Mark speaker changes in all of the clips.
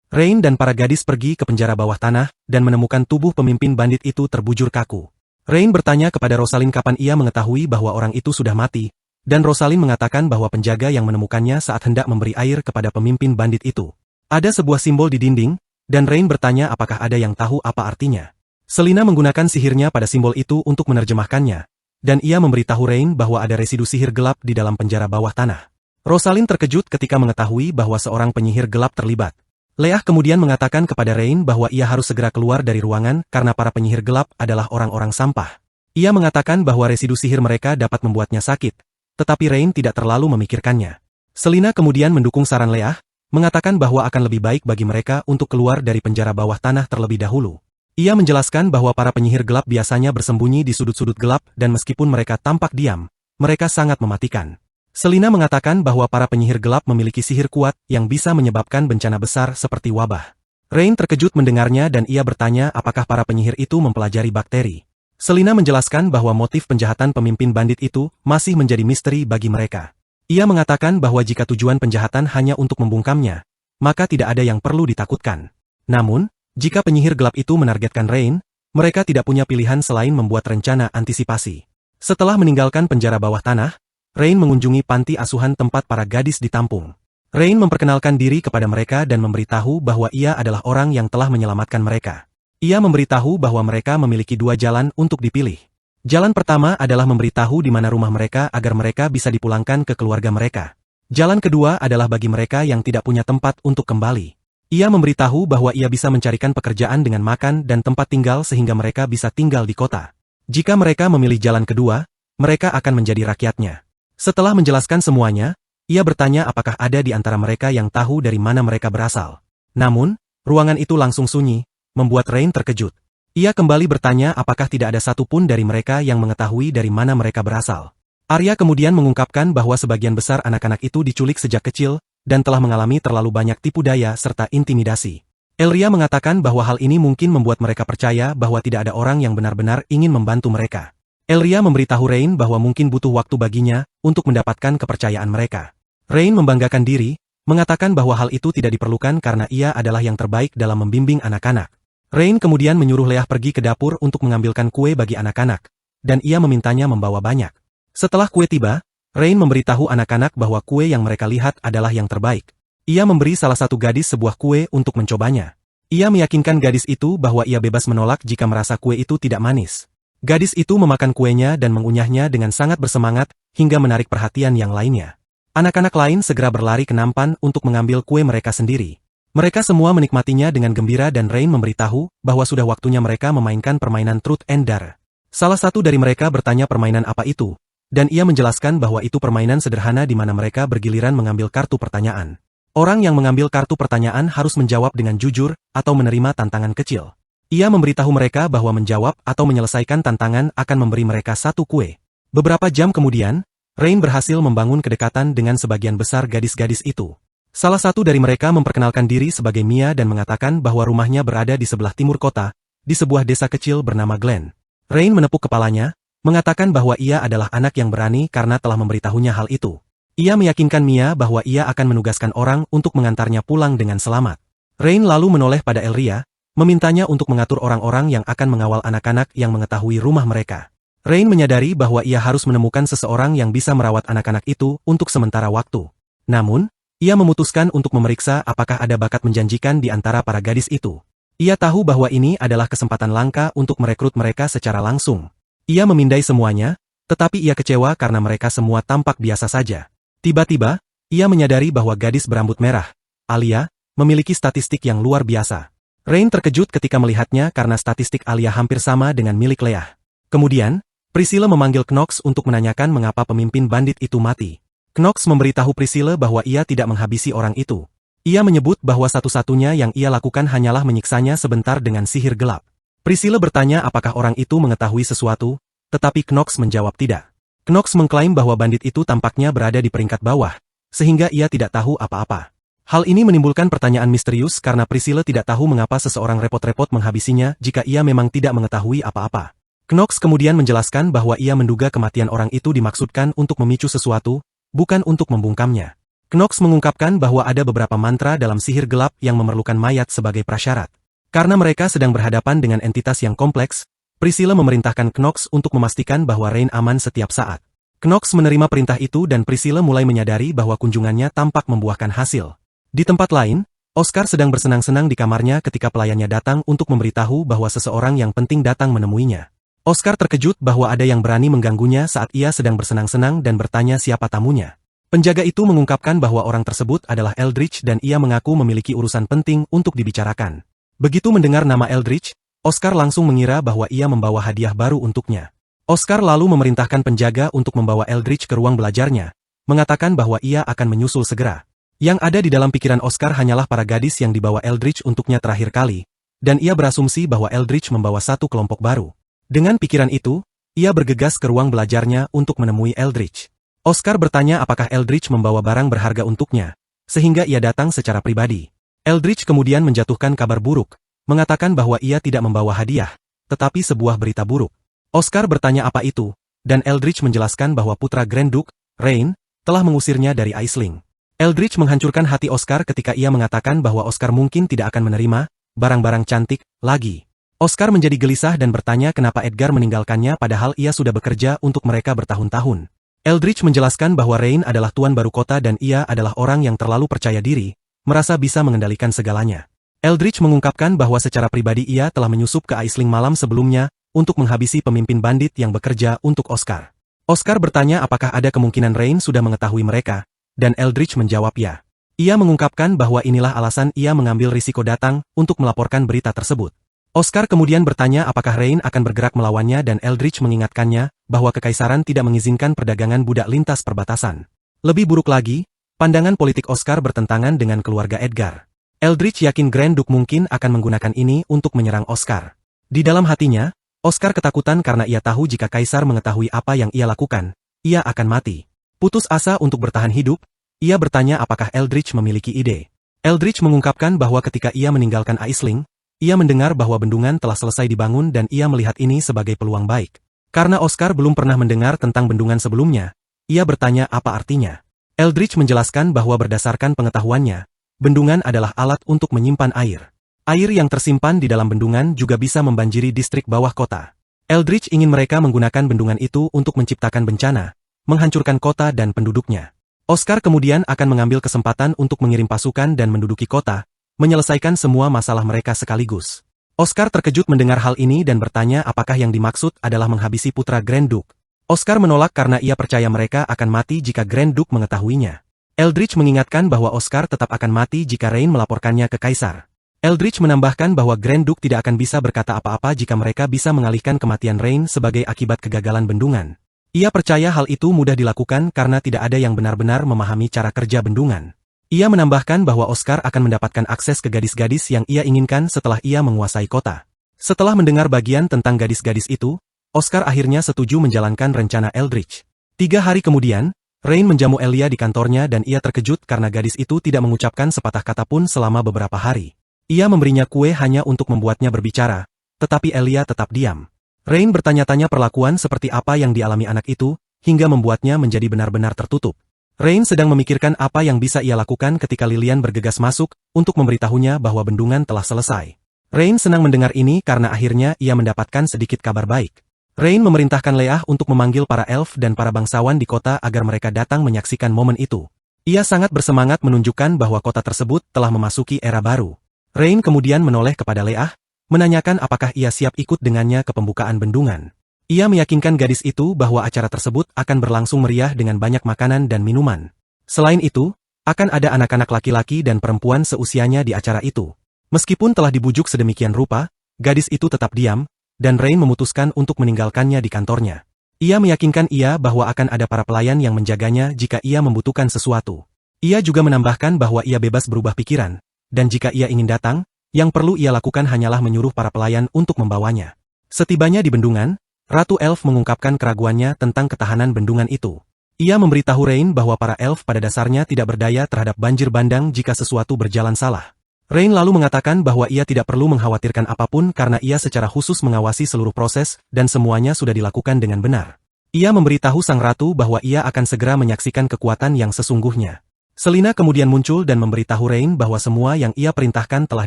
Speaker 1: Rain dan para gadis pergi ke penjara bawah tanah dan menemukan tubuh pemimpin bandit itu terbujur kaku. Rain bertanya kepada Rosalind kapan ia mengetahui bahwa orang itu sudah mati, dan Rosalind mengatakan bahwa penjaga yang menemukannya saat hendak memberi air kepada pemimpin bandit itu. Ada sebuah simbol di dinding, dan Rain bertanya apakah ada yang tahu apa artinya. Selina menggunakan sihirnya pada simbol itu untuk menerjemahkannya, dan ia memberitahu Rain bahwa ada residu sihir gelap di dalam penjara bawah tanah. Rosalind terkejut ketika mengetahui bahwa seorang penyihir gelap terlibat. Leah kemudian mengatakan kepada Rain bahwa ia harus segera keluar dari ruangan karena para penyihir gelap adalah orang-orang sampah. Ia mengatakan bahwa residu sihir mereka dapat membuatnya sakit, tetapi Rain tidak terlalu memikirkannya. Selina kemudian mendukung saran Leah, mengatakan bahwa akan lebih baik bagi mereka untuk keluar dari penjara bawah tanah terlebih dahulu. Ia menjelaskan bahwa para penyihir gelap biasanya bersembunyi di sudut-sudut gelap dan meskipun mereka tampak diam, mereka sangat mematikan. Selina mengatakan bahwa para penyihir gelap memiliki sihir kuat yang bisa menyebabkan bencana besar seperti wabah. Rain terkejut mendengarnya dan ia bertanya apakah para penyihir itu mempelajari bakteri. Selina menjelaskan bahwa motif penjahatan pemimpin bandit itu masih menjadi misteri bagi mereka. Ia mengatakan bahwa jika tujuan penjahatan hanya untuk membungkamnya, maka tidak ada yang perlu ditakutkan. Namun, jika penyihir gelap itu menargetkan Rain, mereka tidak punya pilihan selain membuat rencana antisipasi. Setelah meninggalkan penjara bawah tanah, Rain mengunjungi panti asuhan tempat para gadis ditampung. Rain memperkenalkan diri kepada mereka dan memberitahu bahwa ia adalah orang yang telah menyelamatkan mereka. Ia memberitahu bahwa mereka memiliki dua jalan untuk dipilih. Jalan pertama adalah memberitahu di mana rumah mereka agar mereka bisa dipulangkan ke keluarga mereka. Jalan kedua adalah bagi mereka yang tidak punya tempat untuk kembali. Ia memberitahu bahwa ia bisa mencarikan pekerjaan dengan makan dan tempat tinggal sehingga mereka bisa tinggal di kota. Jika mereka memilih jalan kedua, mereka akan menjadi rakyatnya. Setelah menjelaskan semuanya, ia bertanya apakah ada di antara mereka yang tahu dari mana mereka berasal. Namun, ruangan itu langsung sunyi, membuat Rain terkejut. Ia kembali bertanya apakah tidak ada satupun dari mereka yang mengetahui dari mana mereka berasal. Arya kemudian mengungkapkan bahwa sebagian besar anak-anak itu diculik sejak kecil, dan telah mengalami terlalu banyak tipu daya serta intimidasi. Elria mengatakan bahwa hal ini mungkin membuat mereka percaya bahwa tidak ada orang yang benar-benar ingin membantu mereka. Elria memberitahu Rain bahwa mungkin butuh waktu baginya untuk mendapatkan kepercayaan mereka. Rain membanggakan diri, mengatakan bahwa hal itu tidak diperlukan karena ia adalah yang terbaik dalam membimbing anak-anak. Rain kemudian menyuruh Leah pergi ke dapur untuk mengambilkan kue bagi anak-anak, dan ia memintanya membawa banyak. Setelah kue tiba, Rain memberitahu anak-anak bahwa kue yang mereka lihat adalah yang terbaik. Ia memberi salah satu gadis sebuah kue untuk mencobanya. Ia meyakinkan gadis itu bahwa ia bebas menolak jika merasa kue itu tidak manis. Gadis itu memakan kuenya dan mengunyahnya dengan sangat bersemangat, hingga menarik perhatian yang lainnya. Anak-anak lain segera berlari ke nampan untuk mengambil kue mereka sendiri. Mereka semua menikmatinya dengan gembira dan Rain memberitahu bahwa sudah waktunya mereka memainkan permainan Truth and Dare. Salah satu dari mereka bertanya permainan apa itu, dan ia menjelaskan bahwa itu permainan sederhana di mana mereka bergiliran mengambil kartu pertanyaan. Orang yang mengambil kartu pertanyaan harus menjawab dengan jujur atau menerima tantangan kecil. Ia memberitahu mereka bahwa menjawab atau menyelesaikan tantangan akan memberi mereka satu kue. Beberapa jam kemudian, Rain berhasil membangun kedekatan dengan sebagian besar gadis-gadis itu. Salah satu dari mereka memperkenalkan diri sebagai Mia dan mengatakan bahwa rumahnya berada di sebelah timur kota, di sebuah desa kecil bernama Glen. Rain menepuk kepalanya, mengatakan bahwa ia adalah anak yang berani karena telah memberitahunya hal itu. Ia meyakinkan Mia bahwa ia akan menugaskan orang untuk mengantarnya pulang dengan selamat. Rain lalu menoleh pada Elria, memintanya untuk mengatur orang-orang yang akan mengawal anak-anak yang mengetahui rumah mereka. Rain menyadari bahwa ia harus menemukan seseorang yang bisa merawat anak-anak itu untuk sementara waktu. Namun, ia memutuskan untuk memeriksa apakah ada bakat menjanjikan di antara para gadis itu. Ia tahu bahwa ini adalah kesempatan langka untuk merekrut mereka secara langsung. Ia memindai semuanya, tetapi ia kecewa karena mereka semua tampak biasa saja. Tiba-tiba, ia menyadari bahwa gadis berambut merah, Alia, memiliki statistik yang luar biasa. Rain terkejut ketika melihatnya karena statistik Alia hampir sama dengan milik Leah. Kemudian, Priscilla memanggil Knox untuk menanyakan mengapa pemimpin bandit itu mati. Knox memberitahu Priscilla bahwa ia tidak menghabisi orang itu. Ia menyebut bahwa satu-satunya yang ia lakukan hanyalah menyiksanya sebentar dengan sihir gelap. Priscilla bertanya apakah orang itu mengetahui sesuatu, tetapi Knox menjawab tidak. Knox mengklaim bahwa bandit itu tampaknya berada di peringkat bawah, sehingga ia tidak tahu apa-apa. Hal ini menimbulkan pertanyaan misterius karena Priscilla tidak tahu mengapa seseorang repot-repot menghabisinya jika ia memang tidak mengetahui apa-apa. Knox kemudian menjelaskan bahwa ia menduga kematian orang itu dimaksudkan untuk memicu sesuatu, bukan untuk membungkamnya. Knox mengungkapkan bahwa ada beberapa mantra dalam sihir gelap yang memerlukan mayat sebagai prasyarat. Karena mereka sedang berhadapan dengan entitas yang kompleks, Priscilla memerintahkan Knox untuk memastikan bahwa Rain aman setiap saat. Knox menerima perintah itu dan Priscilla mulai menyadari bahwa kunjungannya tampak membuahkan hasil. Di tempat lain, Oscar sedang bersenang-senang di kamarnya ketika pelayannya datang untuk memberitahu bahwa seseorang yang penting datang menemuinya. Oscar terkejut bahwa ada yang berani mengganggunya saat ia sedang bersenang-senang dan bertanya siapa tamunya. Penjaga itu mengungkapkan bahwa orang tersebut adalah Eldritch dan ia mengaku memiliki urusan penting untuk dibicarakan. Begitu mendengar nama Eldritch, Oscar langsung mengira bahwa ia membawa hadiah baru untuknya. Oscar lalu memerintahkan penjaga untuk membawa Eldritch ke ruang belajarnya, mengatakan bahwa ia akan menyusul segera. Yang ada di dalam pikiran Oscar hanyalah para gadis yang dibawa Eldritch untuknya terakhir kali, dan ia berasumsi bahwa Eldritch membawa satu kelompok baru. Dengan pikiran itu, ia bergegas ke ruang belajarnya untuk menemui Eldritch. Oscar bertanya apakah Eldritch membawa barang berharga untuknya, sehingga ia datang secara pribadi. Eldritch kemudian menjatuhkan kabar buruk, mengatakan bahwa ia tidak membawa hadiah, tetapi sebuah berita buruk. Oscar bertanya apa itu, dan Eldritch menjelaskan bahwa putra Grand Duke, Rain, telah mengusirnya dari Aisling. Eldritch menghancurkan hati Oscar ketika ia mengatakan bahwa Oscar mungkin tidak akan menerima barang-barang cantik lagi. Oscar menjadi gelisah dan bertanya kenapa Edgar meninggalkannya padahal ia sudah bekerja untuk mereka bertahun-tahun. Eldritch menjelaskan bahwa Rain adalah tuan baru kota dan ia adalah orang yang terlalu percaya diri, merasa bisa mengendalikan segalanya. Eldritch mengungkapkan bahwa secara pribadi ia telah menyusup ke Aisling malam sebelumnya untuk menghabisi pemimpin bandit yang bekerja untuk Oscar. Oscar bertanya apakah ada kemungkinan Rain sudah mengetahui mereka, dan Eldritch menjawab ya. Ia mengungkapkan bahwa inilah alasan ia mengambil risiko datang untuk melaporkan berita tersebut. Oscar kemudian bertanya apakah Rain akan bergerak melawannya dan Eldritch mengingatkannya bahwa kekaisaran tidak mengizinkan perdagangan budak lintas perbatasan. Lebih buruk lagi, pandangan politik Oscar bertentangan dengan keluarga Edgar. Eldritch yakin Grand Duke mungkin akan menggunakan ini untuk menyerang Oscar. Di dalam hatinya, Oscar ketakutan karena ia tahu jika Kaisar mengetahui apa yang ia lakukan, ia akan mati. Putus asa untuk bertahan hidup, ia bertanya apakah Eldritch memiliki ide. Eldritch mengungkapkan bahwa ketika ia meninggalkan Aisling, ia mendengar bahwa bendungan telah selesai dibangun dan ia melihat ini sebagai peluang baik. Karena Oscar belum pernah mendengar tentang bendungan sebelumnya, ia bertanya apa artinya. Eldritch menjelaskan bahwa berdasarkan pengetahuannya, bendungan adalah alat untuk menyimpan air. Air yang tersimpan di dalam bendungan juga bisa membanjiri distrik bawah kota. Eldritch ingin mereka menggunakan bendungan itu untuk menciptakan bencana, menghancurkan kota dan penduduknya. Oscar kemudian akan mengambil kesempatan untuk mengirim pasukan dan menduduki kota, menyelesaikan semua masalah mereka sekaligus. Oscar terkejut mendengar hal ini dan bertanya apakah yang dimaksud adalah menghabisi putra Grand Duke. Oscar menolak karena ia percaya mereka akan mati jika Grand Duke mengetahuinya. Eldritch mengingatkan bahwa Oscar tetap akan mati jika Rain melaporkannya ke Kaisar. Eldritch menambahkan bahwa Grand Duke tidak akan bisa berkata apa-apa jika mereka bisa mengalihkan kematian Rain sebagai akibat kegagalan bendungan. Ia percaya hal itu mudah dilakukan karena tidak ada yang benar-benar memahami cara kerja bendungan. Ia menambahkan bahwa Oscar akan mendapatkan akses ke gadis-gadis yang ia inginkan setelah ia menguasai kota. Setelah mendengar bagian tentang gadis-gadis itu, Oscar akhirnya setuju menjalankan rencana Eldritch. 3 hari kemudian, Rain menjamu Elia di kantornya dan ia terkejut karena gadis itu tidak mengucapkan sepatah kata pun selama beberapa hari. Ia memberinya kue hanya untuk membuatnya berbicara, tetapi Elia tetap diam. Rain bertanya-tanya perlakuan seperti apa yang dialami anak itu, hingga membuatnya menjadi benar-benar tertutup. Rain sedang memikirkan apa yang bisa ia lakukan ketika Lilian bergegas masuk untuk memberitahunya bahwa bendungan telah selesai. Rain senang mendengar ini karena akhirnya ia mendapatkan sedikit kabar baik. Rain memerintahkan Leah untuk memanggil para elf dan para bangsawan di kota agar mereka datang menyaksikan momen itu. Ia sangat bersemangat menunjukkan bahwa kota tersebut telah memasuki era baru. Rain kemudian menoleh kepada Leah, menanyakan apakah ia siap ikut dengannya ke pembukaan bendungan. Ia meyakinkan gadis itu bahwa acara tersebut akan berlangsung meriah dengan banyak makanan dan minuman. Selain itu, akan ada anak-anak laki-laki dan perempuan seusianya di acara itu. Meskipun telah dibujuk sedemikian rupa, gadis itu tetap diam, dan Rain memutuskan untuk meninggalkannya di kantornya. Ia meyakinkan ia bahwa akan ada para pelayan yang menjaganya jika ia membutuhkan sesuatu. Ia juga menambahkan bahwa ia bebas berubah pikiran, dan jika ia ingin datang, yang perlu ia lakukan hanyalah menyuruh para pelayan untuk membawanya. Setibanya di bendungan, Ratu Elf mengungkapkan keraguannya tentang ketahanan bendungan itu. Ia memberitahu Rain bahwa para elf pada dasarnya tidak berdaya terhadap banjir bandang jika sesuatu berjalan salah. Rain lalu mengatakan bahwa ia tidak perlu mengkhawatirkan apapun karena ia secara khusus mengawasi seluruh proses dan semuanya sudah dilakukan dengan benar. Ia memberitahu sang ratu bahwa ia akan segera menyaksikan kekuatan yang sesungguhnya. Selina kemudian muncul dan memberitahu Rain bahwa semua yang ia perintahkan telah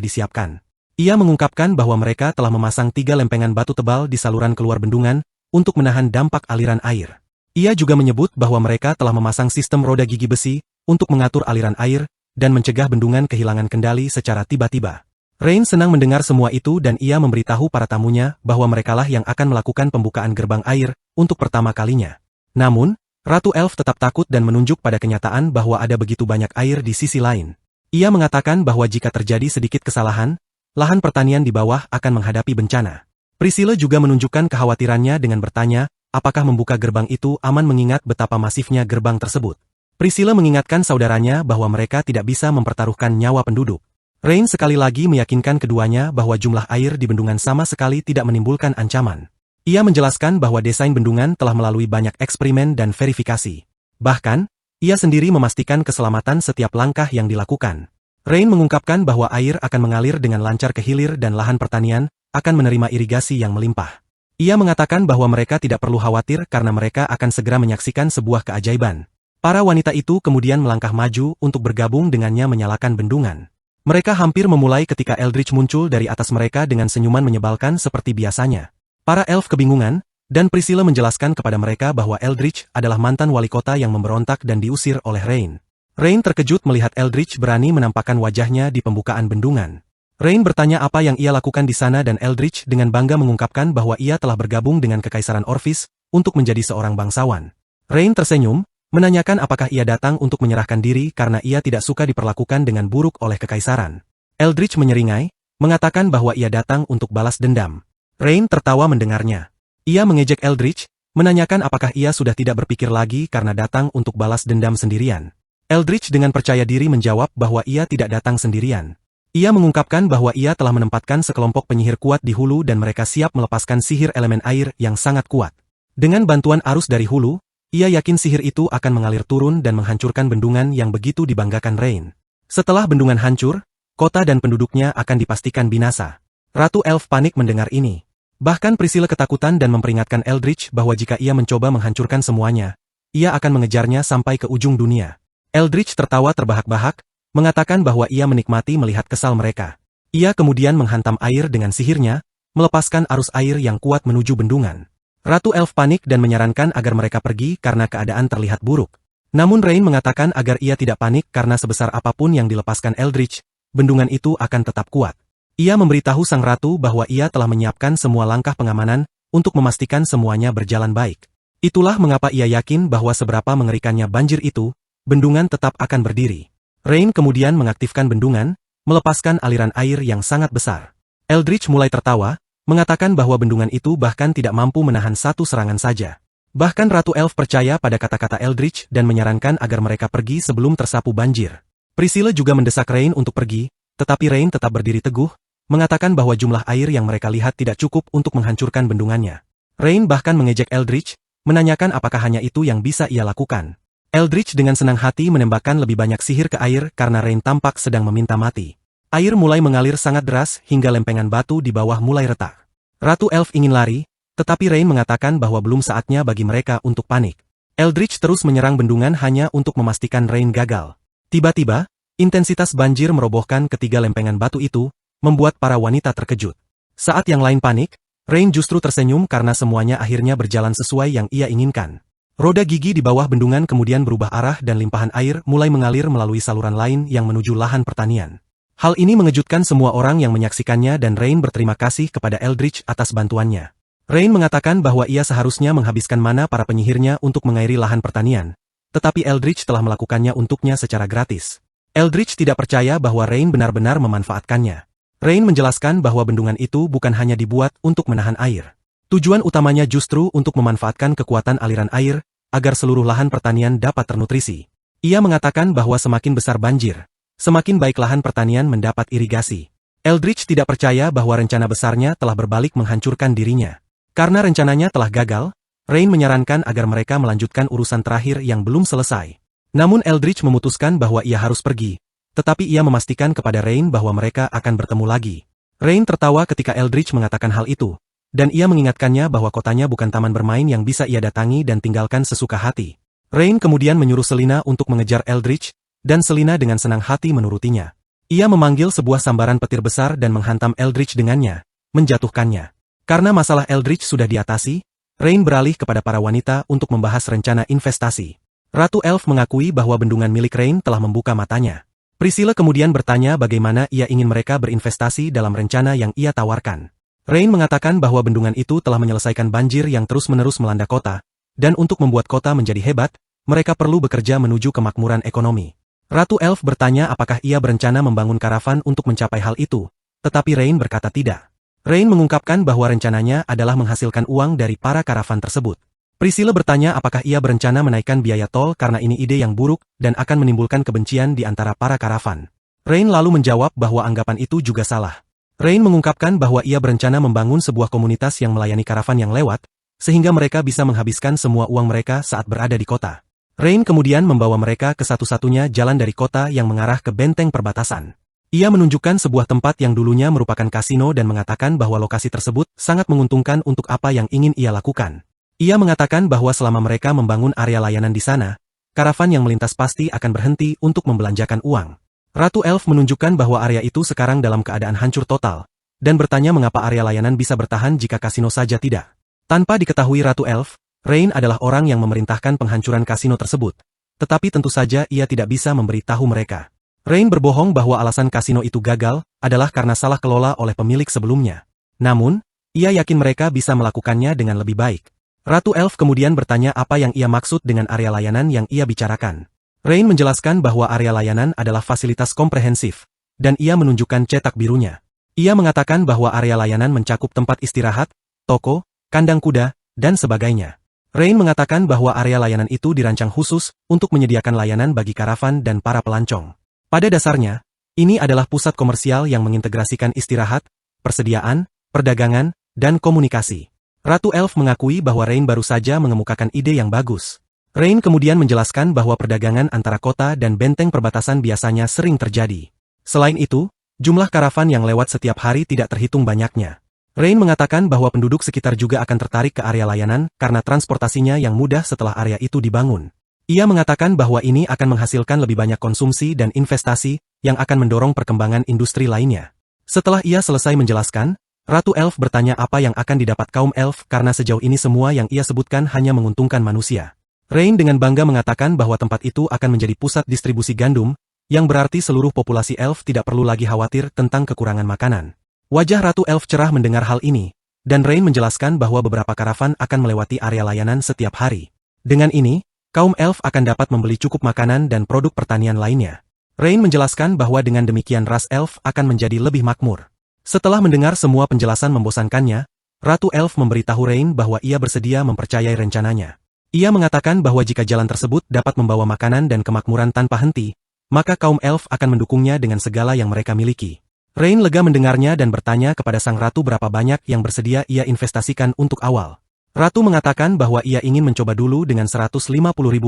Speaker 1: disiapkan. Ia mengungkapkan bahwa mereka telah memasang 3 lempengan batu tebal di saluran keluar bendungan untuk menahan dampak aliran air. Ia juga menyebut bahwa mereka telah memasang sistem roda gigi besi untuk mengatur aliran air dan mencegah bendungan kehilangan kendali secara tiba-tiba. Rain senang mendengar semua itu dan ia memberitahu para tamunya bahwa merekalah yang akan melakukan pembukaan gerbang air untuk pertama kalinya. Namun, Ratu Elf tetap takut dan menunjuk pada kenyataan bahwa ada begitu banyak air di sisi lain. Ia mengatakan bahwa jika terjadi sedikit kesalahan, lahan pertanian di bawah akan menghadapi bencana. Priscilla juga menunjukkan kekhawatirannya dengan bertanya, apakah membuka gerbang itu aman mengingat betapa masifnya gerbang tersebut. Priscilla mengingatkan saudaranya bahwa mereka tidak bisa mempertaruhkan nyawa penduduk. Rain sekali lagi meyakinkan keduanya bahwa jumlah air di bendungan sama sekali tidak menimbulkan ancaman. Ia menjelaskan bahwa desain bendungan telah melalui banyak eksperimen dan verifikasi. Bahkan, ia sendiri memastikan keselamatan setiap langkah yang dilakukan. Rain mengungkapkan bahwa air akan mengalir dengan lancar ke hilir dan lahan pertanian akan menerima irigasi yang melimpah. Ia mengatakan bahwa mereka tidak perlu khawatir karena mereka akan segera menyaksikan sebuah keajaiban. Para wanita itu kemudian melangkah maju untuk bergabung dengannya menyalakan bendungan. Mereka hampir memulai ketika Eldritch muncul dari atas mereka dengan senyuman menyebalkan seperti biasanya. Para elf kebingungan, dan Priscilla menjelaskan kepada mereka bahwa Eldritch adalah mantan wali kota yang memberontak dan diusir oleh Rain. Rain terkejut melihat Eldritch berani menampakkan wajahnya di pembukaan bendungan. Rain bertanya apa yang ia lakukan di sana dan Eldritch dengan bangga mengungkapkan bahwa ia telah bergabung dengan Kekaisaran Orphis untuk menjadi seorang bangsawan. Rain tersenyum, menanyakan apakah ia datang untuk menyerahkan diri karena ia tidak suka diperlakukan dengan buruk oleh Kekaisaran. Eldritch menyeringai, mengatakan bahwa ia datang untuk balas dendam. Rain tertawa mendengarnya. Ia mengejek Eldritch, menanyakan apakah ia sudah tidak berpikir lagi karena datang untuk balas dendam sendirian. Eldritch dengan percaya diri menjawab bahwa ia tidak datang sendirian. Ia mengungkapkan bahwa ia telah menempatkan sekelompok penyihir kuat di hulu dan mereka siap melepaskan sihir elemen air yang sangat kuat. Dengan bantuan arus dari hulu, ia yakin sihir itu akan mengalir turun dan menghancurkan bendungan yang begitu dibanggakan Rain. Setelah bendungan hancur, kota dan penduduknya akan dipastikan binasa. Ratu Elf panik mendengar ini. Bahkan Priscilla ketakutan dan memperingatkan Eldritch bahwa jika ia mencoba menghancurkan semuanya, ia akan mengejarnya sampai ke ujung dunia. Eldritch tertawa terbahak-bahak, mengatakan bahwa ia menikmati melihat kesal mereka. Ia kemudian menghantam air dengan sihirnya, melepaskan arus air yang kuat menuju bendungan. Ratu Elf panik dan menyarankan agar mereka pergi karena keadaan terlihat buruk. Namun Rain mengatakan agar ia tidak panik karena sebesar apapun yang dilepaskan Eldritch, bendungan itu akan tetap kuat. Ia memberitahu sang ratu bahwa ia telah menyiapkan semua langkah pengamanan untuk memastikan semuanya berjalan baik. Itulah mengapa ia yakin bahwa seberapa mengerikannya banjir itu, bendungan tetap akan berdiri. Rain kemudian mengaktifkan bendungan, melepaskan aliran air yang sangat besar. Eldritch mulai tertawa, mengatakan bahwa bendungan itu bahkan tidak mampu menahan satu serangan saja. Bahkan Ratu Elf percaya pada kata-kata Eldritch dan menyarankan agar mereka pergi sebelum tersapu banjir. Priscilla juga mendesak Rain untuk pergi, tetapi Rain tetap berdiri teguh, mengatakan bahwa jumlah air yang mereka lihat tidak cukup untuk menghancurkan bendungannya. Rain bahkan mengejek Eldritch, menanyakan apakah hanya itu yang bisa ia lakukan. Eldritch dengan senang hati menembakkan lebih banyak sihir ke air karena Rain tampak sedang meminta mati. Air mulai mengalir sangat deras hingga lempengan batu di bawah mulai retak. Ratu Elf ingin lari, tetapi Rain mengatakan bahwa belum saatnya bagi mereka untuk panik. Eldritch terus menyerang bendungan hanya untuk memastikan Rain gagal. Tiba-tiba, intensitas banjir merobohkan ketiga lempengan batu itu, membuat para wanita terkejut. Saat yang lain panik, Rain justru tersenyum karena semuanya akhirnya berjalan sesuai yang ia inginkan. Roda gigi di bawah bendungan kemudian berubah arah dan limpahan air mulai mengalir melalui saluran lain yang menuju lahan pertanian. Hal ini mengejutkan semua orang yang menyaksikannya dan Rain berterima kasih kepada Eldritch atas bantuannya. Rain mengatakan bahwa ia seharusnya menghabiskan mana para penyihirnya untuk mengairi lahan pertanian, tetapi Eldritch telah melakukannya untuknya secara gratis. Eldritch tidak percaya bahwa Rain benar-benar memanfaatkannya. Rain menjelaskan bahwa bendungan itu bukan hanya dibuat untuk menahan air. Tujuan utamanya justru untuk memanfaatkan kekuatan aliran air, agar seluruh lahan pertanian dapat ternutrisi. Ia mengatakan bahwa semakin besar banjir, semakin baik lahan pertanian mendapat irigasi. Eldritch tidak percaya bahwa rencana besarnya telah berbalik menghancurkan dirinya. Karena rencananya telah gagal, Rain menyarankan agar mereka melanjutkan urusan terakhir yang belum selesai. Namun Eldritch memutuskan bahwa ia harus pergi. Tetapi ia memastikan kepada Rain bahwa mereka akan bertemu lagi. Rain tertawa ketika Eldritch mengatakan hal itu, dan ia mengingatkannya bahwa kotanya bukan taman bermain yang bisa ia datangi dan tinggalkan sesuka hati. Rain kemudian menyuruh Selina untuk mengejar Eldritch, dan Selina dengan senang hati menurutinya. Ia memanggil sebuah sambaran petir besar dan menghantam Eldritch dengannya, menjatuhkannya. Karena masalah Eldritch sudah diatasi, Rain beralih kepada para wanita untuk membahas rencana investasi. Ratu Elf mengakui bahwa bendungan milik Rain telah membuka matanya. Priscilla kemudian bertanya bagaimana ia ingin mereka berinvestasi dalam rencana yang ia tawarkan. Rain mengatakan bahwa bendungan itu telah menyelesaikan banjir yang terus-menerus melanda kota, dan untuk membuat kota menjadi hebat, mereka perlu bekerja menuju kemakmuran ekonomi. Ratu Elf bertanya apakah ia berencana membangun karavan untuk mencapai hal itu, tetapi Rain berkata tidak. Rain mengungkapkan bahwa rencananya adalah menghasilkan uang dari para karavan tersebut. Priscilla bertanya apakah ia berencana menaikkan biaya tol karena ini ide yang buruk dan akan menimbulkan kebencian di antara para karavan. Rain lalu menjawab bahwa anggapan itu juga salah. Rain mengungkapkan bahwa ia berencana membangun sebuah komunitas yang melayani karavan yang lewat, sehingga mereka bisa menghabiskan semua uang mereka saat berada di kota. Rain kemudian membawa mereka ke satu-satunya jalan dari kota yang mengarah ke benteng perbatasan. Ia menunjukkan sebuah tempat yang dulunya merupakan kasino dan mengatakan bahwa lokasi tersebut sangat menguntungkan untuk apa yang ingin ia lakukan. Ia mengatakan bahwa selama mereka membangun area layanan di sana, karavan yang melintas pasti akan berhenti untuk membelanjakan uang. Ratu Elf menunjukkan bahwa area itu sekarang dalam keadaan hancur total, dan bertanya mengapa area layanan bisa bertahan jika kasino saja tidak. Tanpa diketahui Ratu Elf, Rain adalah orang yang memerintahkan penghancuran kasino tersebut, tetapi tentu saja ia tidak bisa memberitahu mereka. Rain berbohong bahwa alasan kasino itu gagal adalah karena salah kelola oleh pemilik sebelumnya. Namun, ia yakin mereka bisa melakukannya dengan lebih baik. Ratu Elf kemudian bertanya apa yang ia maksud dengan area layanan yang ia bicarakan. Rain menjelaskan bahwa area layanan adalah fasilitas komprehensif, dan ia menunjukkan cetak birunya. Ia mengatakan bahwa area layanan mencakup tempat istirahat, toko, kandang kuda, dan sebagainya. Rain mengatakan bahwa area layanan itu dirancang khusus untuk menyediakan layanan bagi karavan dan para pelancong. Pada dasarnya, ini adalah pusat komersial yang mengintegrasikan istirahat, persediaan, perdagangan, dan komunikasi. Ratu Elf mengakui bahwa Rain baru saja mengemukakan ide yang bagus. Rain kemudian menjelaskan bahwa perdagangan antara kota dan benteng perbatasan biasanya sering terjadi. Selain itu, jumlah karavan yang lewat setiap hari tidak terhitung banyaknya. Rain mengatakan bahwa penduduk sekitar juga akan tertarik ke area layanan karena transportasinya yang mudah setelah area itu dibangun. Ia mengatakan bahwa ini akan menghasilkan lebih banyak konsumsi dan investasi yang akan mendorong perkembangan industri lainnya. Setelah ia selesai menjelaskan, Ratu Elf bertanya apa yang akan didapat kaum Elf karena sejauh ini semua yang ia sebutkan hanya menguntungkan manusia. Rain dengan bangga mengatakan bahwa tempat itu akan menjadi pusat distribusi gandum, yang berarti seluruh populasi Elf tidak perlu lagi khawatir tentang kekurangan makanan. Wajah Ratu Elf cerah mendengar hal ini, dan Rain menjelaskan bahwa beberapa karavan akan melewati area layanan setiap hari. Dengan ini, kaum Elf akan dapat membeli cukup makanan dan produk pertanian lainnya. Rain menjelaskan bahwa dengan demikian ras Elf akan menjadi lebih makmur. Setelah mendengar semua penjelasan membosankannya, Ratu Elf memberitahu Rain bahwa ia bersedia mempercayai rencananya. Ia mengatakan bahwa jika jalan tersebut dapat membawa makanan dan kemakmuran tanpa henti, maka kaum Elf akan mendukungnya dengan segala yang mereka miliki. Rain lega mendengarnya dan bertanya kepada sang ratu berapa banyak yang bersedia ia investasikan untuk awal. Ratu mengatakan bahwa ia ingin mencoba dulu dengan 150.000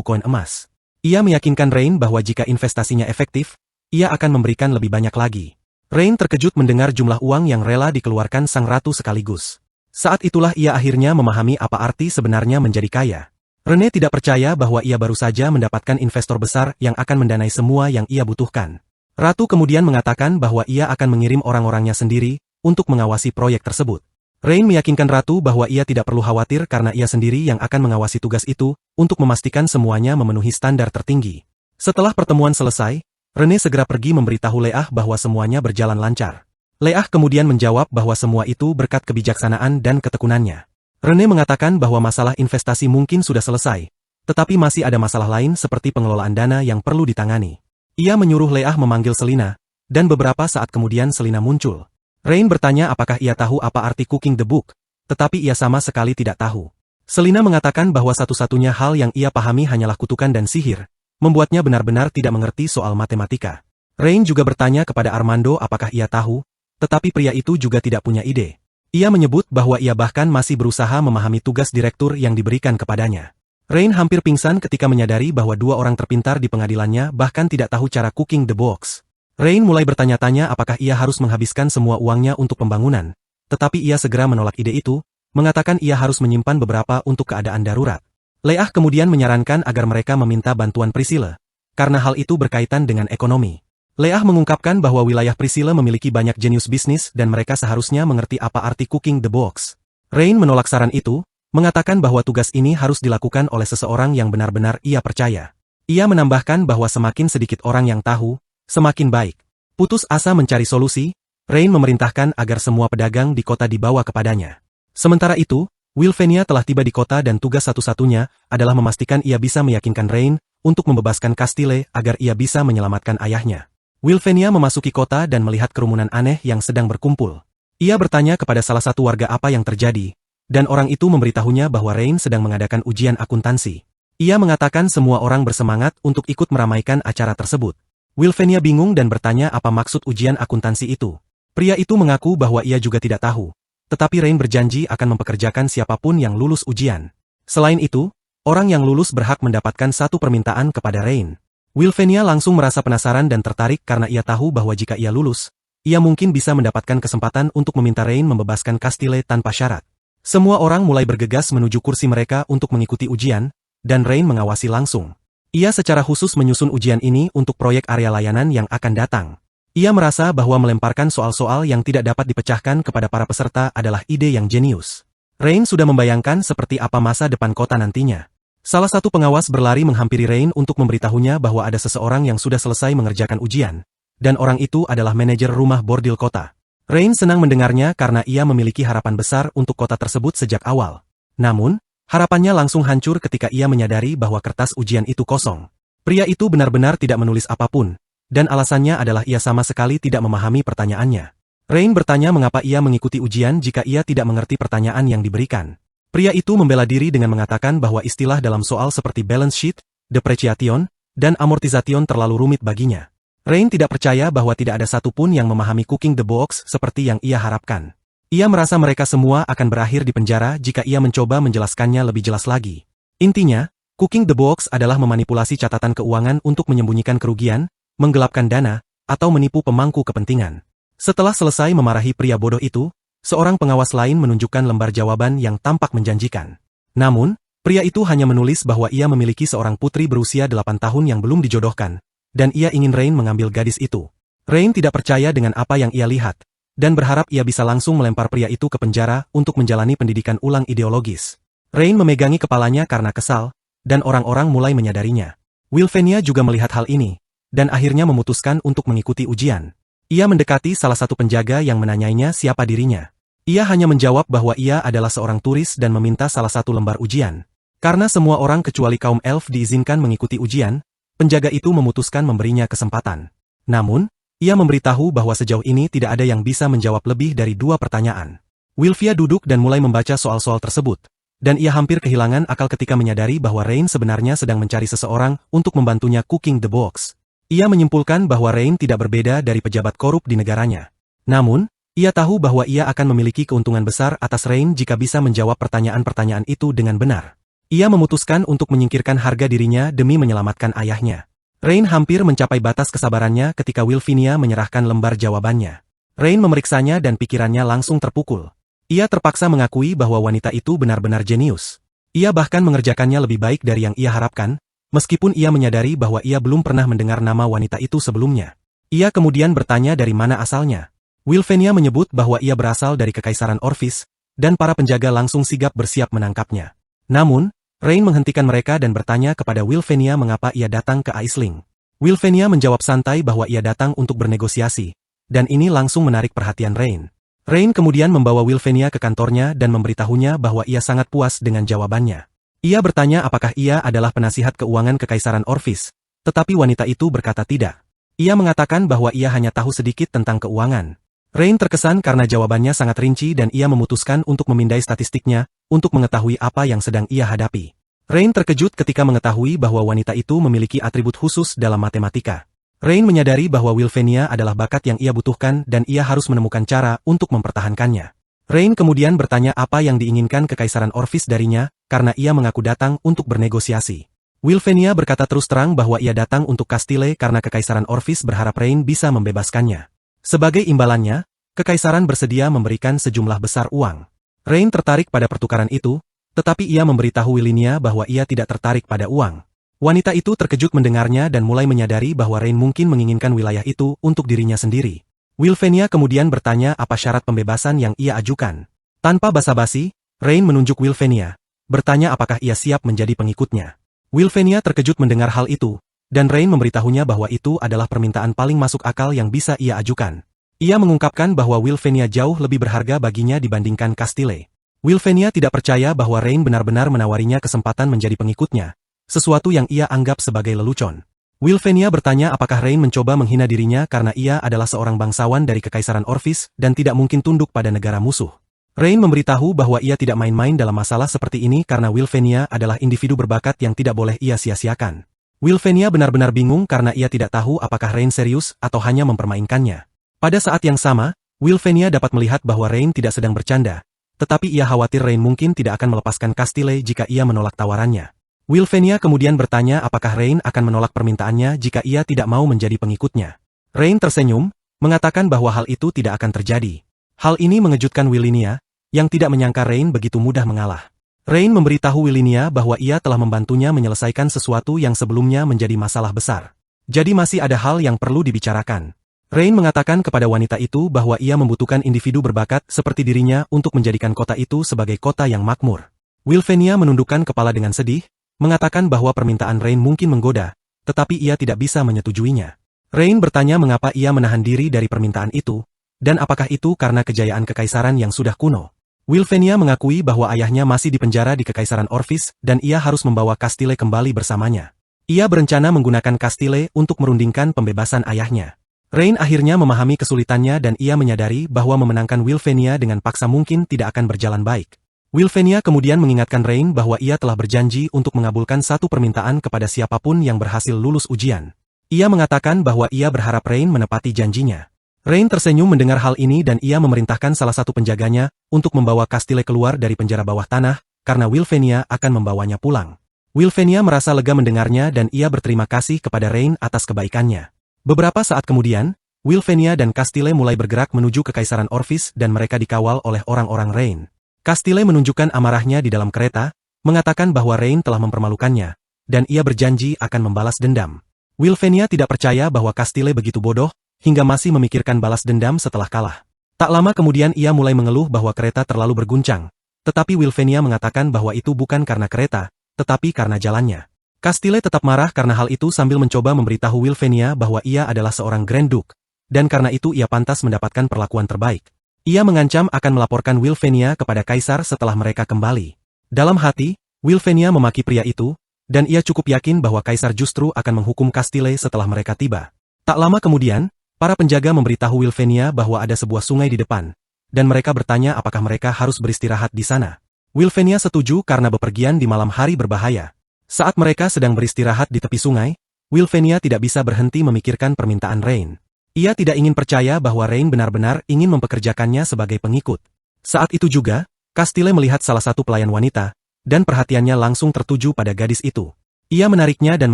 Speaker 1: koin emas. Ia meyakinkan Rain bahwa jika investasinya efektif, ia akan memberikan lebih banyak lagi. Rain terkejut mendengar jumlah uang yang rela dikeluarkan sang ratu sekaligus. Saat itulah ia akhirnya memahami apa arti sebenarnya menjadi kaya. Rene tidak percaya bahwa ia baru saja mendapatkan investor besar yang akan mendanai semua yang ia butuhkan. Ratu kemudian mengatakan bahwa ia akan mengirim orang-orangnya sendiri untuk mengawasi proyek tersebut. Rain meyakinkan Ratu bahwa ia tidak perlu khawatir karena ia sendiri yang akan mengawasi tugas itu untuk memastikan semuanya memenuhi standar tertinggi. Setelah pertemuan selesai, Rene segera pergi memberitahu Leah bahwa semuanya berjalan lancar. Leah kemudian menjawab bahwa semua itu berkat kebijaksanaan dan ketekunannya. Rene mengatakan bahwa masalah investasi mungkin sudah selesai, tetapi masih ada masalah lain seperti pengelolaan dana yang perlu ditangani. Ia menyuruh Leah memanggil Selina, dan beberapa saat kemudian Selina muncul. Rain bertanya apakah ia tahu apa arti cooking the book, tetapi ia sama sekali tidak tahu. Selina mengatakan bahwa satu-satunya hal yang ia pahami hanyalah kutukan dan sihir, membuatnya benar-benar tidak mengerti soal matematika. Rain juga bertanya kepada Armando apakah ia tahu, tetapi pria itu juga tidak punya ide. Ia menyebut bahwa ia bahkan masih berusaha memahami tugas direktur yang diberikan kepadanya. Rain hampir pingsan ketika menyadari bahwa dua orang terpintar di pengadilannya bahkan tidak tahu cara cooking the books. Rain mulai bertanya-tanya apakah ia harus menghabiskan semua uangnya untuk pembangunan, tetapi ia segera menolak ide itu, mengatakan ia harus menyimpan beberapa untuk keadaan darurat. Leah kemudian menyarankan agar mereka meminta bantuan Priscilla, karena hal itu berkaitan dengan ekonomi. Leah mengungkapkan bahwa wilayah Priscilla memiliki banyak jenius bisnis dan mereka seharusnya mengerti apa arti cooking the books. Rain menolak saran itu, mengatakan bahwa tugas ini harus dilakukan oleh seseorang yang benar-benar ia percaya. Ia menambahkan bahwa semakin sedikit orang yang tahu, semakin baik. Putus asa mencari solusi, Rain memerintahkan agar semua pedagang di kota dibawa kepadanya. Sementara itu, Wilfenia telah tiba di kota dan tugas satu-satunya adalah memastikan ia bisa meyakinkan Rain untuk membebaskan Castile agar ia bisa menyelamatkan ayahnya. Wilfenia memasuki kota dan melihat kerumunan aneh yang sedang berkumpul. Ia bertanya kepada salah satu warga apa yang terjadi, dan orang itu memberitahunya bahwa Rain sedang mengadakan ujian akuntansi. Ia mengatakan semua orang bersemangat untuk ikut meramaikan acara tersebut. Wilfenia bingung dan bertanya apa maksud ujian akuntansi itu. Pria itu mengaku bahwa ia juga tidak tahu, tetapi Rain berjanji akan mempekerjakan siapapun yang lulus ujian. Selain itu, orang yang lulus berhak mendapatkan satu permintaan kepada Rain. Wilfenia langsung merasa penasaran dan tertarik karena ia tahu bahwa jika ia lulus, ia mungkin bisa mendapatkan kesempatan untuk meminta Rain membebaskan Castile tanpa syarat. Semua orang mulai bergegas menuju kursi mereka untuk mengikuti ujian, dan Rain mengawasi langsung. Ia secara khusus menyusun ujian ini untuk proyek area layanan yang akan datang. Ia merasa bahwa melemparkan soal-soal yang tidak dapat dipecahkan kepada para peserta adalah ide yang jenius. Rain sudah membayangkan seperti apa masa depan kota nantinya. Salah satu pengawas berlari menghampiri Rain untuk memberitahunya bahwa ada seseorang yang sudah selesai mengerjakan ujian, dan orang itu adalah manajer rumah bordil kota. Rain senang mendengarnya karena ia memiliki harapan besar untuk kota tersebut sejak awal. Namun, harapannya langsung hancur ketika ia menyadari bahwa kertas ujian itu kosong. Pria itu benar-benar tidak menulis apapun, dan alasannya adalah ia sama sekali tidak memahami pertanyaannya. Rain bertanya mengapa ia mengikuti ujian jika ia tidak mengerti pertanyaan yang diberikan. Pria itu membela diri dengan mengatakan bahwa istilah dalam soal seperti balance sheet, depreciation, dan amortization terlalu rumit baginya. Rain tidak percaya bahwa tidak ada satupun yang memahami cooking the books seperti yang ia harapkan. Ia merasa mereka semua akan berakhir di penjara jika ia mencoba menjelaskannya lebih jelas lagi. Intinya, cooking the books adalah memanipulasi catatan keuangan untuk menyembunyikan kerugian, menggelapkan dana, atau menipu pemangku kepentingan. Setelah selesai memarahi pria bodoh itu, seorang pengawas lain menunjukkan lembar jawaban yang tampak menjanjikan. Namun, pria itu hanya menulis bahwa ia memiliki seorang putri berusia 8 tahun yang belum dijodohkan, dan ia ingin Rain mengambil gadis itu. Rain tidak percaya dengan apa yang ia lihat, dan berharap ia bisa langsung melempar pria itu ke penjara untuk menjalani pendidikan ulang ideologis. Rain memegangi kepalanya karena kesal, dan orang-orang mulai menyadarinya. Wilfenia juga melihat hal ini, dan akhirnya memutuskan untuk mengikuti ujian. Ia mendekati salah satu penjaga yang menanyainya siapa dirinya. Ia hanya menjawab bahwa ia adalah seorang turis dan meminta salah satu lembar ujian. Karena semua orang kecuali kaum elf diizinkan mengikuti ujian, penjaga itu memutuskan memberinya kesempatan. Namun, ia memberitahu bahwa sejauh ini tidak ada yang bisa menjawab lebih dari 2 pertanyaan. Wilfia duduk dan mulai membaca soal-soal tersebut, dan ia hampir kehilangan akal ketika menyadari bahwa Rain sebenarnya sedang mencari seseorang untuk membantunya cooking the books. Ia menyimpulkan bahwa Rain tidak berbeda dari pejabat korup di negaranya. Namun, ia tahu bahwa ia akan memiliki keuntungan besar atas Rain jika bisa menjawab pertanyaan-pertanyaan itu dengan benar. Ia memutuskan untuk menyingkirkan harga dirinya demi menyelamatkan ayahnya. Rain hampir mencapai batas kesabarannya ketika Wilfenia menyerahkan lembar jawabannya. Rain memeriksanya dan pikirannya langsung terpukul. Ia terpaksa mengakui bahwa wanita itu benar-benar jenius. Ia bahkan mengerjakannya lebih baik dari yang ia harapkan, meskipun ia menyadari bahwa ia belum pernah mendengar nama wanita itu sebelumnya. Ia kemudian bertanya dari mana asalnya. Wilfenia menyebut bahwa ia berasal dari Kekaisaran Orphis, dan para penjaga langsung sigap bersiap menangkapnya. Namun, Rain menghentikan mereka dan bertanya kepada Wilfenia mengapa ia datang ke Aisling. Wilfenia menjawab santai bahwa ia datang untuk bernegosiasi, dan ini langsung menarik perhatian Rain. Rain kemudian membawa Wilfenia ke kantornya dan memberitahunya bahwa ia sangat puas dengan jawabannya. Ia bertanya apakah ia adalah penasihat keuangan Kekaisaran Orphis, tetapi wanita itu berkata tidak. Ia mengatakan bahwa ia hanya tahu sedikit tentang keuangan. Rain terkesan karena jawabannya sangat rinci dan ia memutuskan untuk memindai statistiknya untuk mengetahui apa yang sedang ia hadapi. Rain terkejut ketika mengetahui bahwa wanita itu memiliki atribut khusus dalam matematika. Rain menyadari bahwa Wilfenia adalah bakat yang ia butuhkan dan ia harus menemukan cara untuk mempertahankannya. Rain kemudian bertanya apa yang diinginkan Kekaisaran Orphis darinya, karena ia mengaku datang untuk bernegosiasi. Wilfenia berkata terus terang bahwa ia datang untuk Castile karena Kekaisaran Orphis berharap Rain bisa membebaskannya. Sebagai imbalannya, Kekaisaran bersedia memberikan sejumlah besar uang. Rain tertarik pada pertukaran itu, tetapi ia memberitahu Willinia bahwa ia tidak tertarik pada uang. Wanita itu terkejut mendengarnya dan mulai menyadari bahwa Rain mungkin menginginkan wilayah itu untuk dirinya sendiri. Wilfenia kemudian bertanya apa syarat pembebasan yang ia ajukan. Tanpa basa-basi, Rain menunjuk Wilfenia, bertanya apakah ia siap menjadi pengikutnya. Wilfenia terkejut mendengar hal itu, dan Rain memberitahunya bahwa itu adalah permintaan paling masuk akal yang bisa ia ajukan. Ia mengungkapkan bahwa Wilfenia jauh lebih berharga baginya dibandingkan Castile. Wilfenia tidak percaya bahwa Rain benar-benar menawarinya kesempatan menjadi pengikutnya, sesuatu yang ia anggap sebagai lelucon. Wilfenia bertanya apakah Rain mencoba menghina dirinya karena ia adalah seorang bangsawan dari Kekaisaran Orphis dan tidak mungkin tunduk pada negara musuh. Rain memberitahu bahwa ia tidak main-main dalam masalah seperti ini karena Wilfenia adalah individu berbakat yang tidak boleh ia sia-siakan. Wilfenia benar-benar bingung karena ia tidak tahu apakah Rain serius atau hanya mempermainkannya. Pada saat yang sama, Wilfenia dapat melihat bahwa Rain tidak sedang bercanda, tetapi ia khawatir Rain mungkin tidak akan melepaskan Castile jika ia menolak tawarannya. Wilfenia kemudian bertanya apakah Rain akan menolak permintaannya jika ia tidak mau menjadi pengikutnya. Rain tersenyum, mengatakan bahwa hal itu tidak akan terjadi. Hal ini mengejutkan Willinia, yang tidak menyangka Rain begitu mudah mengalah. Rain memberitahu Willinia bahwa ia telah membantunya menyelesaikan sesuatu yang sebelumnya menjadi masalah besar. Jadi masih ada hal yang perlu dibicarakan. Rain mengatakan kepada wanita itu bahwa ia membutuhkan individu berbakat seperti dirinya untuk menjadikan kota itu sebagai kota yang makmur. Wilfenia menundukkan kepala dengan sedih, mengatakan bahwa permintaan Rain mungkin menggoda, tetapi ia tidak bisa menyetujuinya. Rain bertanya mengapa ia menahan diri dari permintaan itu, dan apakah itu karena kejayaan kekaisaran yang sudah kuno. Wilfenia mengakui bahwa ayahnya masih dipenjara di Kekaisaran Orphis dan ia harus membawa Castile kembali bersamanya. Ia berencana menggunakan Castile untuk merundingkan pembebasan ayahnya. Rain akhirnya memahami kesulitannya dan ia menyadari bahwa memenangkan Wilfenia dengan paksa mungkin tidak akan berjalan baik. Wilfenia kemudian mengingatkan Rain bahwa ia telah berjanji untuk mengabulkan satu permintaan kepada siapapun yang berhasil lulus ujian. Ia mengatakan bahwa ia berharap Rain menepati janjinya. Rain tersenyum mendengar hal ini dan ia memerintahkan salah satu penjaganya untuk membawa Castile keluar dari penjara bawah tanah, karena Wilfenia akan membawanya pulang. Wilfenia merasa lega mendengarnya dan ia berterima kasih kepada Rain atas kebaikannya. Beberapa saat kemudian, Wilfenia dan Castile mulai bergerak menuju Kekaisaran Orphis dan mereka dikawal oleh orang-orang Rain. Castile menunjukkan amarahnya di dalam kereta, mengatakan bahwa Rain telah mempermalukannya, dan ia berjanji akan membalas dendam. Wilfenia tidak percaya bahwa Castile begitu bodoh, hingga masih memikirkan balas dendam setelah kalah. Tak lama kemudian ia mulai mengeluh bahwa kereta terlalu berguncang, tetapi Wilfenia mengatakan bahwa itu bukan karena kereta, tetapi karena jalannya. Castile tetap marah karena hal itu sambil mencoba memberitahu Wilfenia bahwa ia adalah seorang Grand Duke, dan karena itu ia pantas mendapatkan perlakuan terbaik. Ia mengancam akan melaporkan Wilfenia kepada Kaisar setelah mereka kembali. Dalam hati, Wilfenia memaki pria itu, dan ia cukup yakin bahwa Kaisar justru akan menghukum Castile setelah mereka tiba. Tak lama kemudian, para penjaga memberitahu Wilfenia bahwa ada sebuah sungai di depan, dan mereka bertanya apakah mereka harus beristirahat di sana. Wilfenia setuju karena bepergian di malam hari berbahaya. Saat mereka sedang beristirahat di tepi sungai, Wilfenia tidak bisa berhenti memikirkan permintaan Rain. Ia tidak ingin percaya bahwa Rain benar-benar ingin mempekerjakannya sebagai pengikut. Saat itu juga, Castile melihat salah satu pelayan wanita, dan perhatiannya langsung tertuju pada gadis itu. Ia menariknya dan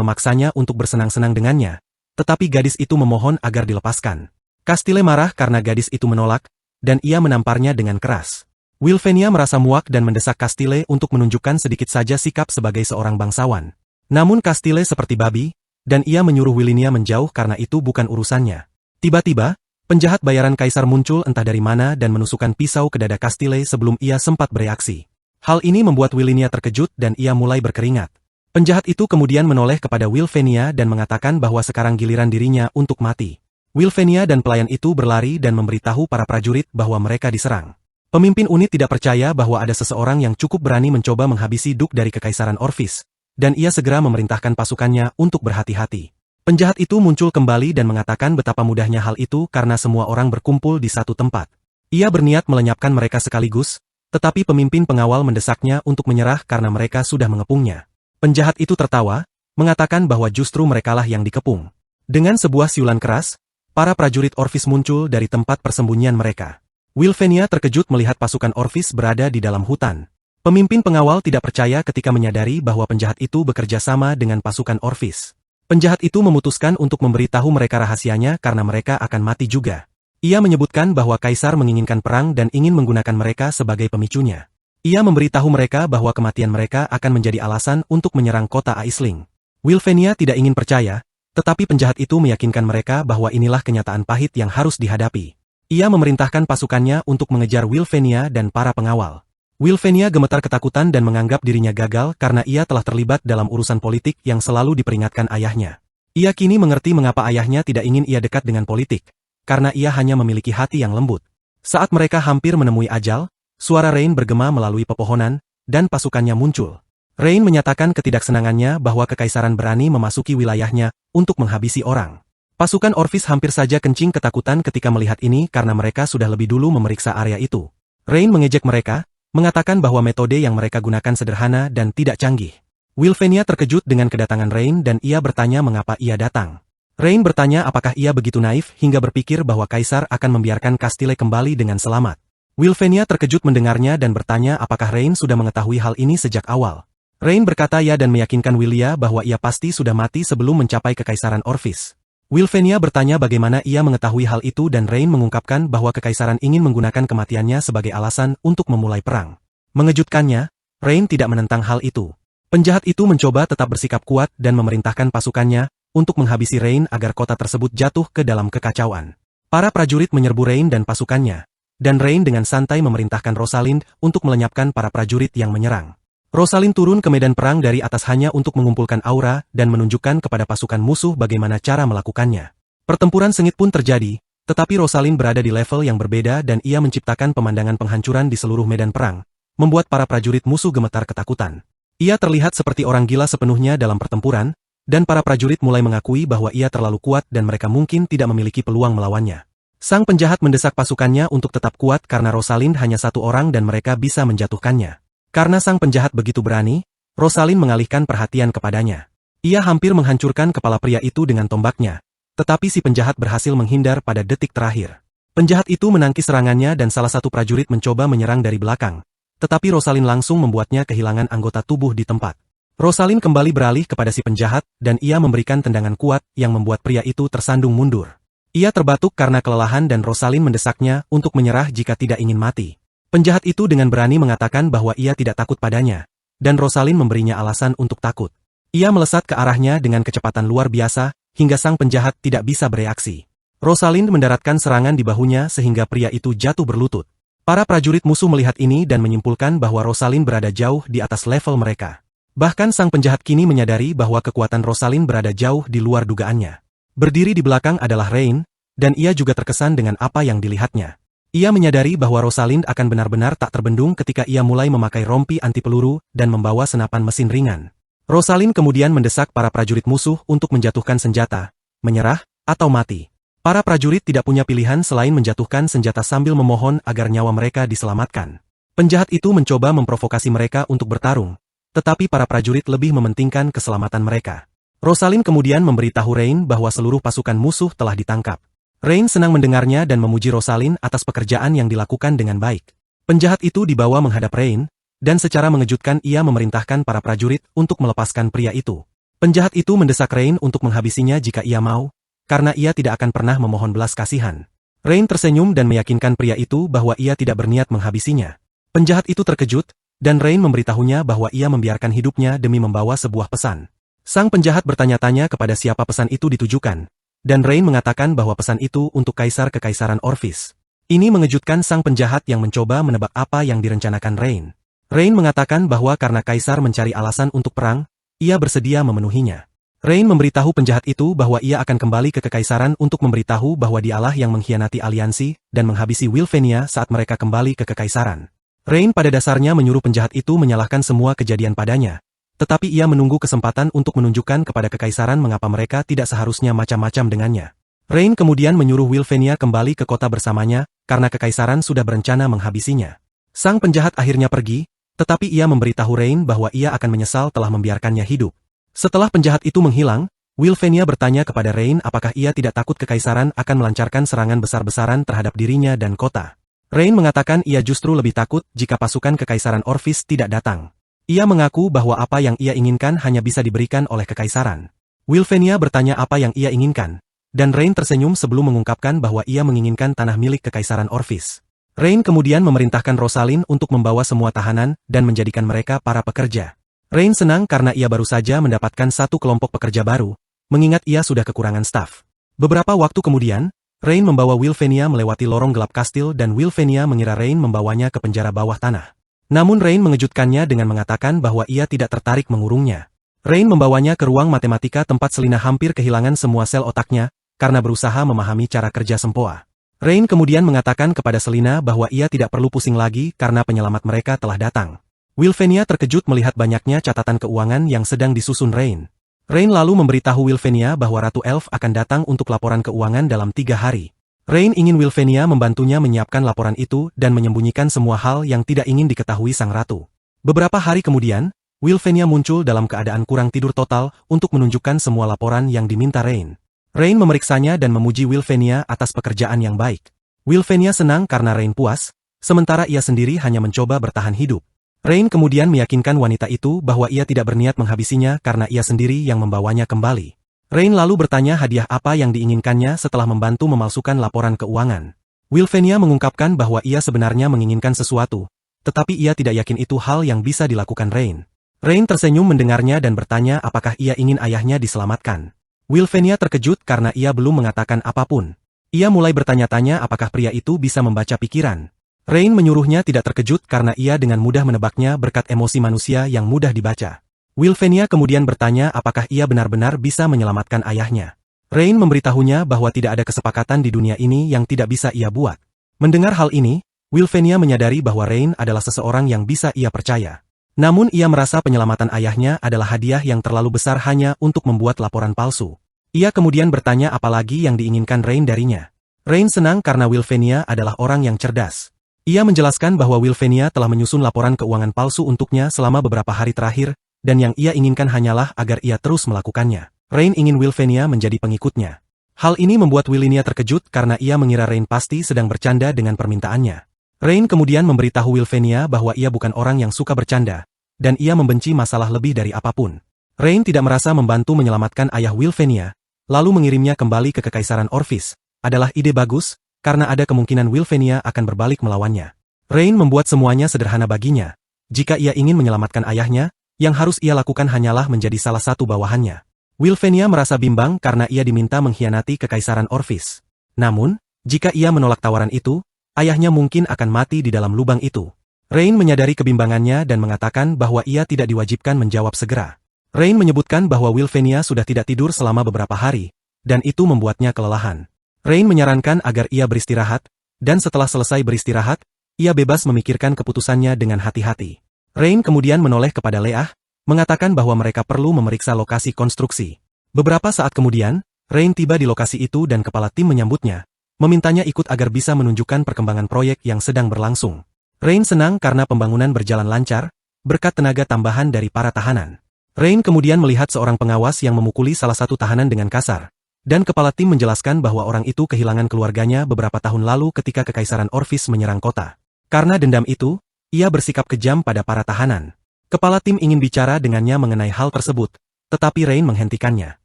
Speaker 1: memaksanya untuk bersenang-senang dengannya, tetapi gadis itu memohon agar dilepaskan. Castile marah karena gadis itu menolak, dan ia menamparnya dengan keras. Wilfenia merasa muak dan mendesak Castile untuk menunjukkan sedikit saja sikap sebagai seorang bangsawan. Namun Castile seperti babi, dan ia menyuruh Willinia menjauh karena itu bukan urusannya. Tiba-tiba, penjahat bayaran Kaisar muncul entah dari mana dan menusukkan pisau ke dada Castile sebelum ia sempat bereaksi. Hal ini membuat Willinia terkejut dan ia mulai berkeringat. Penjahat itu kemudian menoleh kepada Wilfenia dan mengatakan bahwa sekarang giliran dirinya untuk mati. Wilfenia dan pelayan itu berlari dan memberitahu para prajurit bahwa mereka diserang. Pemimpin unit tidak percaya bahwa ada seseorang yang cukup berani mencoba menghabisi Duke dari Kekaisaran Orphis, dan ia segera memerintahkan pasukannya untuk berhati-hati. Penjahat itu muncul kembali dan mengatakan betapa mudahnya hal itu karena semua orang berkumpul di satu tempat. Ia berniat melenyapkan mereka sekaligus, tetapi pemimpin pengawal mendesaknya untuk menyerah karena mereka sudah mengepungnya. Penjahat itu tertawa, mengatakan bahwa justru merekalah yang dikepung. Dengan sebuah siulan keras, para prajurit Orphis muncul dari tempat persembunyian mereka. Wilfenia terkejut melihat pasukan Orphis berada di dalam hutan. Pemimpin pengawal tidak percaya ketika menyadari bahwa penjahat itu bekerja sama dengan pasukan Orphis. Penjahat itu memutuskan untuk memberitahu mereka rahasianya karena mereka akan mati juga. Ia menyebutkan bahwa Kaisar menginginkan perang dan ingin menggunakan mereka sebagai pemicunya. Ia memberitahu mereka bahwa kematian mereka akan menjadi alasan untuk menyerang kota Aisling. Wilfenia tidak ingin percaya, tetapi penjahat itu meyakinkan mereka bahwa inilah kenyataan pahit yang harus dihadapi. Ia memerintahkan pasukannya untuk mengejar Wilfenia dan para pengawal. Wilfenia gemetar ketakutan dan menganggap dirinya gagal karena ia telah terlibat dalam urusan politik yang selalu diperingatkan ayahnya. Ia kini mengerti mengapa ayahnya tidak ingin ia dekat dengan politik, karena ia hanya memiliki hati yang lembut. Saat mereka hampir menemui ajal, suara Rain bergema melalui pepohonan, dan pasukannya muncul. Rain menyatakan ketidaksenangannya bahwa kekaisaran berani memasuki wilayahnya untuk menghabisi orang. Pasukan Orphis hampir saja kencing ketakutan ketika melihat ini karena mereka sudah lebih dulu memeriksa area itu. Rain mengejek mereka, mengatakan bahwa metode yang mereka gunakan sederhana dan tidak canggih. Wilfenia terkejut dengan kedatangan Rain dan ia bertanya mengapa ia datang. Rain bertanya apakah ia begitu naif hingga berpikir bahwa Kaisar akan membiarkan Castile kembali dengan selamat. Wilfenia terkejut mendengarnya dan bertanya apakah Rain sudah mengetahui hal ini sejak awal. Rain berkata ya dan meyakinkan Willia bahwa ia pasti sudah mati sebelum mencapai kekaisaran Orphis. Wilfenia bertanya bagaimana ia mengetahui hal itu dan Rain mengungkapkan bahwa kekaisaran ingin menggunakan kematiannya sebagai alasan untuk memulai perang. Mengejutkannya, Rain tidak menentang hal itu. Penjahat itu mencoba tetap bersikap kuat dan memerintahkan pasukannya untuk menghabisi Rain agar kota tersebut jatuh ke dalam kekacauan. Para prajurit menyerbu Rain dan pasukannya, dan Rain dengan santai memerintahkan Rosalind untuk melenyapkan para prajurit yang menyerang. Rosalind turun ke medan perang dari atas hanya untuk mengumpulkan aura dan menunjukkan kepada pasukan musuh bagaimana cara melakukannya. Pertempuran sengit pun terjadi, tetapi Rosalind berada di level yang berbeda dan ia menciptakan pemandangan penghancuran di seluruh medan perang, membuat para prajurit musuh gemetar ketakutan. Ia terlihat seperti orang gila sepenuhnya dalam pertempuran, dan para prajurit mulai mengakui bahwa ia terlalu kuat dan mereka mungkin tidak memiliki peluang melawannya. Sang penjahat mendesak pasukannya untuk tetap kuat karena Rosalind hanya satu orang dan mereka bisa menjatuhkannya. Karena sang penjahat begitu berani, Rosalind mengalihkan perhatian kepadanya. Ia hampir menghancurkan kepala pria itu dengan tombaknya, tetapi si penjahat berhasil menghindar pada detik terakhir. Penjahat itu menangkis serangannya dan salah satu prajurit mencoba menyerang dari belakang, tetapi Rosalind langsung membuatnya kehilangan anggota tubuh di tempat. Rosalind kembali beralih kepada si penjahat dan ia memberikan tendangan kuat yang membuat pria itu tersandung mundur. Ia terbatuk karena kelelahan dan Rosalind mendesaknya untuk menyerah jika tidak ingin mati. Penjahat itu dengan berani mengatakan bahwa ia tidak takut padanya, dan Rosalind memberinya alasan untuk takut. Ia melesat ke arahnya dengan kecepatan luar biasa, hingga sang penjahat tidak bisa bereaksi. Rosalind mendaratkan serangan di bahunya sehingga pria itu jatuh berlutut. Para prajurit musuh melihat ini dan menyimpulkan bahwa Rosalind berada jauh di atas level mereka. Bahkan sang penjahat kini menyadari bahwa kekuatan Rosalind berada jauh di luar dugaannya. Berdiri di belakang adalah Rain, dan ia juga terkesan dengan apa yang dilihatnya. Ia menyadari bahwa Rosalind akan benar-benar tak terbendung ketika ia mulai memakai rompi anti peluru dan membawa senapan mesin ringan. Rosalind kemudian mendesak para prajurit musuh untuk menjatuhkan senjata, menyerah, atau mati. Para prajurit tidak punya pilihan selain menjatuhkan senjata sambil memohon agar nyawa mereka diselamatkan. Penjahat itu mencoba memprovokasi mereka untuk bertarung, tetapi para prajurit lebih mementingkan keselamatan mereka. Rosalind kemudian memberitahu Rain bahwa seluruh pasukan musuh telah ditangkap. Rain senang mendengarnya dan memuji Rosalind atas pekerjaan yang dilakukan dengan baik. Penjahat itu dibawa menghadap Rain, dan secara mengejutkan ia memerintahkan para prajurit untuk melepaskan pria itu. Penjahat itu mendesak Rain untuk menghabisinya jika ia mau, karena ia tidak akan pernah memohon belas kasihan. Rain tersenyum dan meyakinkan pria itu bahwa ia tidak berniat menghabisinya. Penjahat itu terkejut, dan Rain memberitahunya bahwa ia membiarkan hidupnya demi membawa sebuah pesan. Sang penjahat bertanya-tanya kepada siapa pesan itu ditujukan. Dan Rain mengatakan bahwa pesan itu untuk Kaisar Kekaisaran Orphis. Ini mengejutkan sang penjahat yang mencoba menebak apa yang direncanakan Rain. Rain mengatakan bahwa karena Kaisar mencari alasan untuk perang, ia bersedia memenuhinya. Rain memberitahu penjahat itu bahwa ia akan kembali ke Kekaisaran untuk memberitahu bahwa dialah yang mengkhianati aliansi dan menghabisi Wilfenia saat mereka kembali ke Kekaisaran. Rain pada dasarnya menyuruh penjahat itu menyalahkan semua kejadian padanya. Tetapi ia menunggu kesempatan untuk menunjukkan kepada Kekaisaran mengapa mereka tidak seharusnya macam-macam dengannya. Rain kemudian menyuruh Wilfenia kembali ke kota bersamanya, karena Kekaisaran sudah berencana menghabisinya. Sang penjahat akhirnya pergi, tetapi ia memberitahu Rain bahwa ia akan menyesal telah membiarkannya hidup. Setelah penjahat itu menghilang, Wilfenia bertanya kepada Rain apakah ia tidak takut Kekaisaran akan melancarkan serangan besar-besaran terhadap dirinya dan kota. Rain mengatakan ia justru lebih takut jika pasukan Kekaisaran Orphis tidak datang. Ia mengaku bahwa apa yang ia inginkan hanya bisa diberikan oleh Kekaisaran. Wilfenia bertanya apa yang ia inginkan, dan Rain tersenyum sebelum mengungkapkan bahwa ia menginginkan tanah milik Kekaisaran Orphis. Rain kemudian memerintahkan Rosalind untuk membawa semua tahanan dan menjadikan mereka para pekerja. Rain senang karena ia baru saja mendapatkan satu kelompok pekerja baru, mengingat ia sudah kekurangan staf. Beberapa waktu kemudian, Rain membawa Wilfenia melewati lorong gelap kastil dan Wilfenia mengira Rain membawanya ke penjara bawah tanah. Namun Rain mengejutkannya dengan mengatakan bahwa ia tidak tertarik mengurungnya. Rain membawanya ke ruang matematika tempat Selina hampir kehilangan semua sel otaknya, karena berusaha memahami cara kerja sempoa. Rain kemudian mengatakan kepada Selina bahwa ia tidak perlu pusing lagi karena penyelamat mereka telah datang. Wilfenia terkejut melihat banyaknya catatan keuangan yang sedang disusun Rain. Rain lalu memberitahu Wilfenia bahwa Ratu Elf akan datang untuk laporan keuangan dalam 3 hari. Rain ingin Wilfenia membantunya menyiapkan laporan itu dan menyembunyikan semua hal yang tidak ingin diketahui sang ratu. Beberapa hari kemudian, Wilfenia muncul dalam keadaan kurang tidur total untuk menunjukkan semua laporan yang diminta Rain. Rain memeriksanya dan memuji Wilfenia atas pekerjaan yang baik. Wilfenia senang karena Rain puas, sementara ia sendiri hanya mencoba bertahan hidup. Rain kemudian meyakinkan wanita itu bahwa ia tidak berniat menghabisinya karena ia sendiri yang membawanya kembali. Rain lalu bertanya hadiah apa yang diinginkannya setelah membantu memalsukan laporan keuangan. Wilfenia mengungkapkan bahwa ia sebenarnya menginginkan sesuatu, tetapi ia tidak yakin itu hal yang bisa dilakukan Rain. Rain tersenyum mendengarnya dan bertanya apakah ia ingin ayahnya diselamatkan. Wilfenia terkejut karena ia belum mengatakan apapun. Ia mulai bertanya-tanya apakah pria itu bisa membaca pikiran. Rain menyuruhnya tidak terkejut karena ia dengan mudah menebaknya berkat emosi manusia yang mudah dibaca. Wilfenia kemudian bertanya apakah ia benar-benar bisa menyelamatkan ayahnya. Rain memberitahunya bahwa tidak ada kesepakatan di dunia ini yang tidak bisa ia buat. Mendengar hal ini, Wilfenia menyadari bahwa Rain adalah seseorang yang bisa ia percaya. Namun ia merasa penyelamatan ayahnya adalah hadiah yang terlalu besar hanya untuk membuat laporan palsu. Ia kemudian bertanya apa lagi yang diinginkan Rain darinya. Rain senang karena Wilfenia adalah orang yang cerdas. Ia menjelaskan bahwa Wilfenia telah menyusun laporan keuangan palsu untuknya selama beberapa hari terakhir, dan yang ia inginkan hanyalah agar ia terus melakukannya. Rain ingin Wilfenia menjadi pengikutnya. Hal ini membuat Wilfenia terkejut karena ia mengira Rain pasti sedang bercanda dengan permintaannya. Rain kemudian memberitahu Wilfenia bahwa ia bukan orang yang suka bercanda, dan ia membenci masalah lebih dari apapun. Rain tidak merasa membantu menyelamatkan ayah Wilfenia, lalu mengirimnya kembali ke Kekaisaran Orphis, adalah ide bagus, karena ada kemungkinan Wilfenia akan berbalik melawannya. Rain membuat semuanya sederhana baginya. Jika ia ingin menyelamatkan ayahnya, yang harus ia lakukan hanyalah menjadi salah satu bawahannya. Wilfenia merasa bimbang karena ia diminta mengkhianati Kekaisaran Orphis. Namun, jika ia menolak tawaran itu, ayahnya mungkin akan mati di dalam lubang itu. Rain menyadari kebimbangannya dan mengatakan bahwa ia tidak diwajibkan menjawab segera. Rain menyebutkan bahwa Wilfenia sudah tidak tidur selama beberapa hari, dan itu membuatnya kelelahan. Rain menyarankan agar ia beristirahat, dan setelah selesai beristirahat, ia bebas memikirkan keputusannya dengan hati-hati. Rain kemudian menoleh kepada Leah, mengatakan bahwa mereka perlu memeriksa lokasi konstruksi. Beberapa saat kemudian, Rain tiba di lokasi itu dan kepala tim menyambutnya, memintanya ikut agar bisa menunjukkan perkembangan proyek yang sedang berlangsung. Rain senang karena pembangunan berjalan lancar, berkat tenaga tambahan dari para tahanan. Rain kemudian melihat seorang pengawas yang memukuli salah satu tahanan dengan kasar. Dan kepala tim menjelaskan bahwa orang itu kehilangan keluarganya beberapa tahun lalu ketika Kekaisaran Orphis menyerang kota. Karena dendam itu, ia bersikap kejam pada para tahanan. Kepala tim ingin bicara dengannya mengenai hal tersebut, tetapi Rain menghentikannya.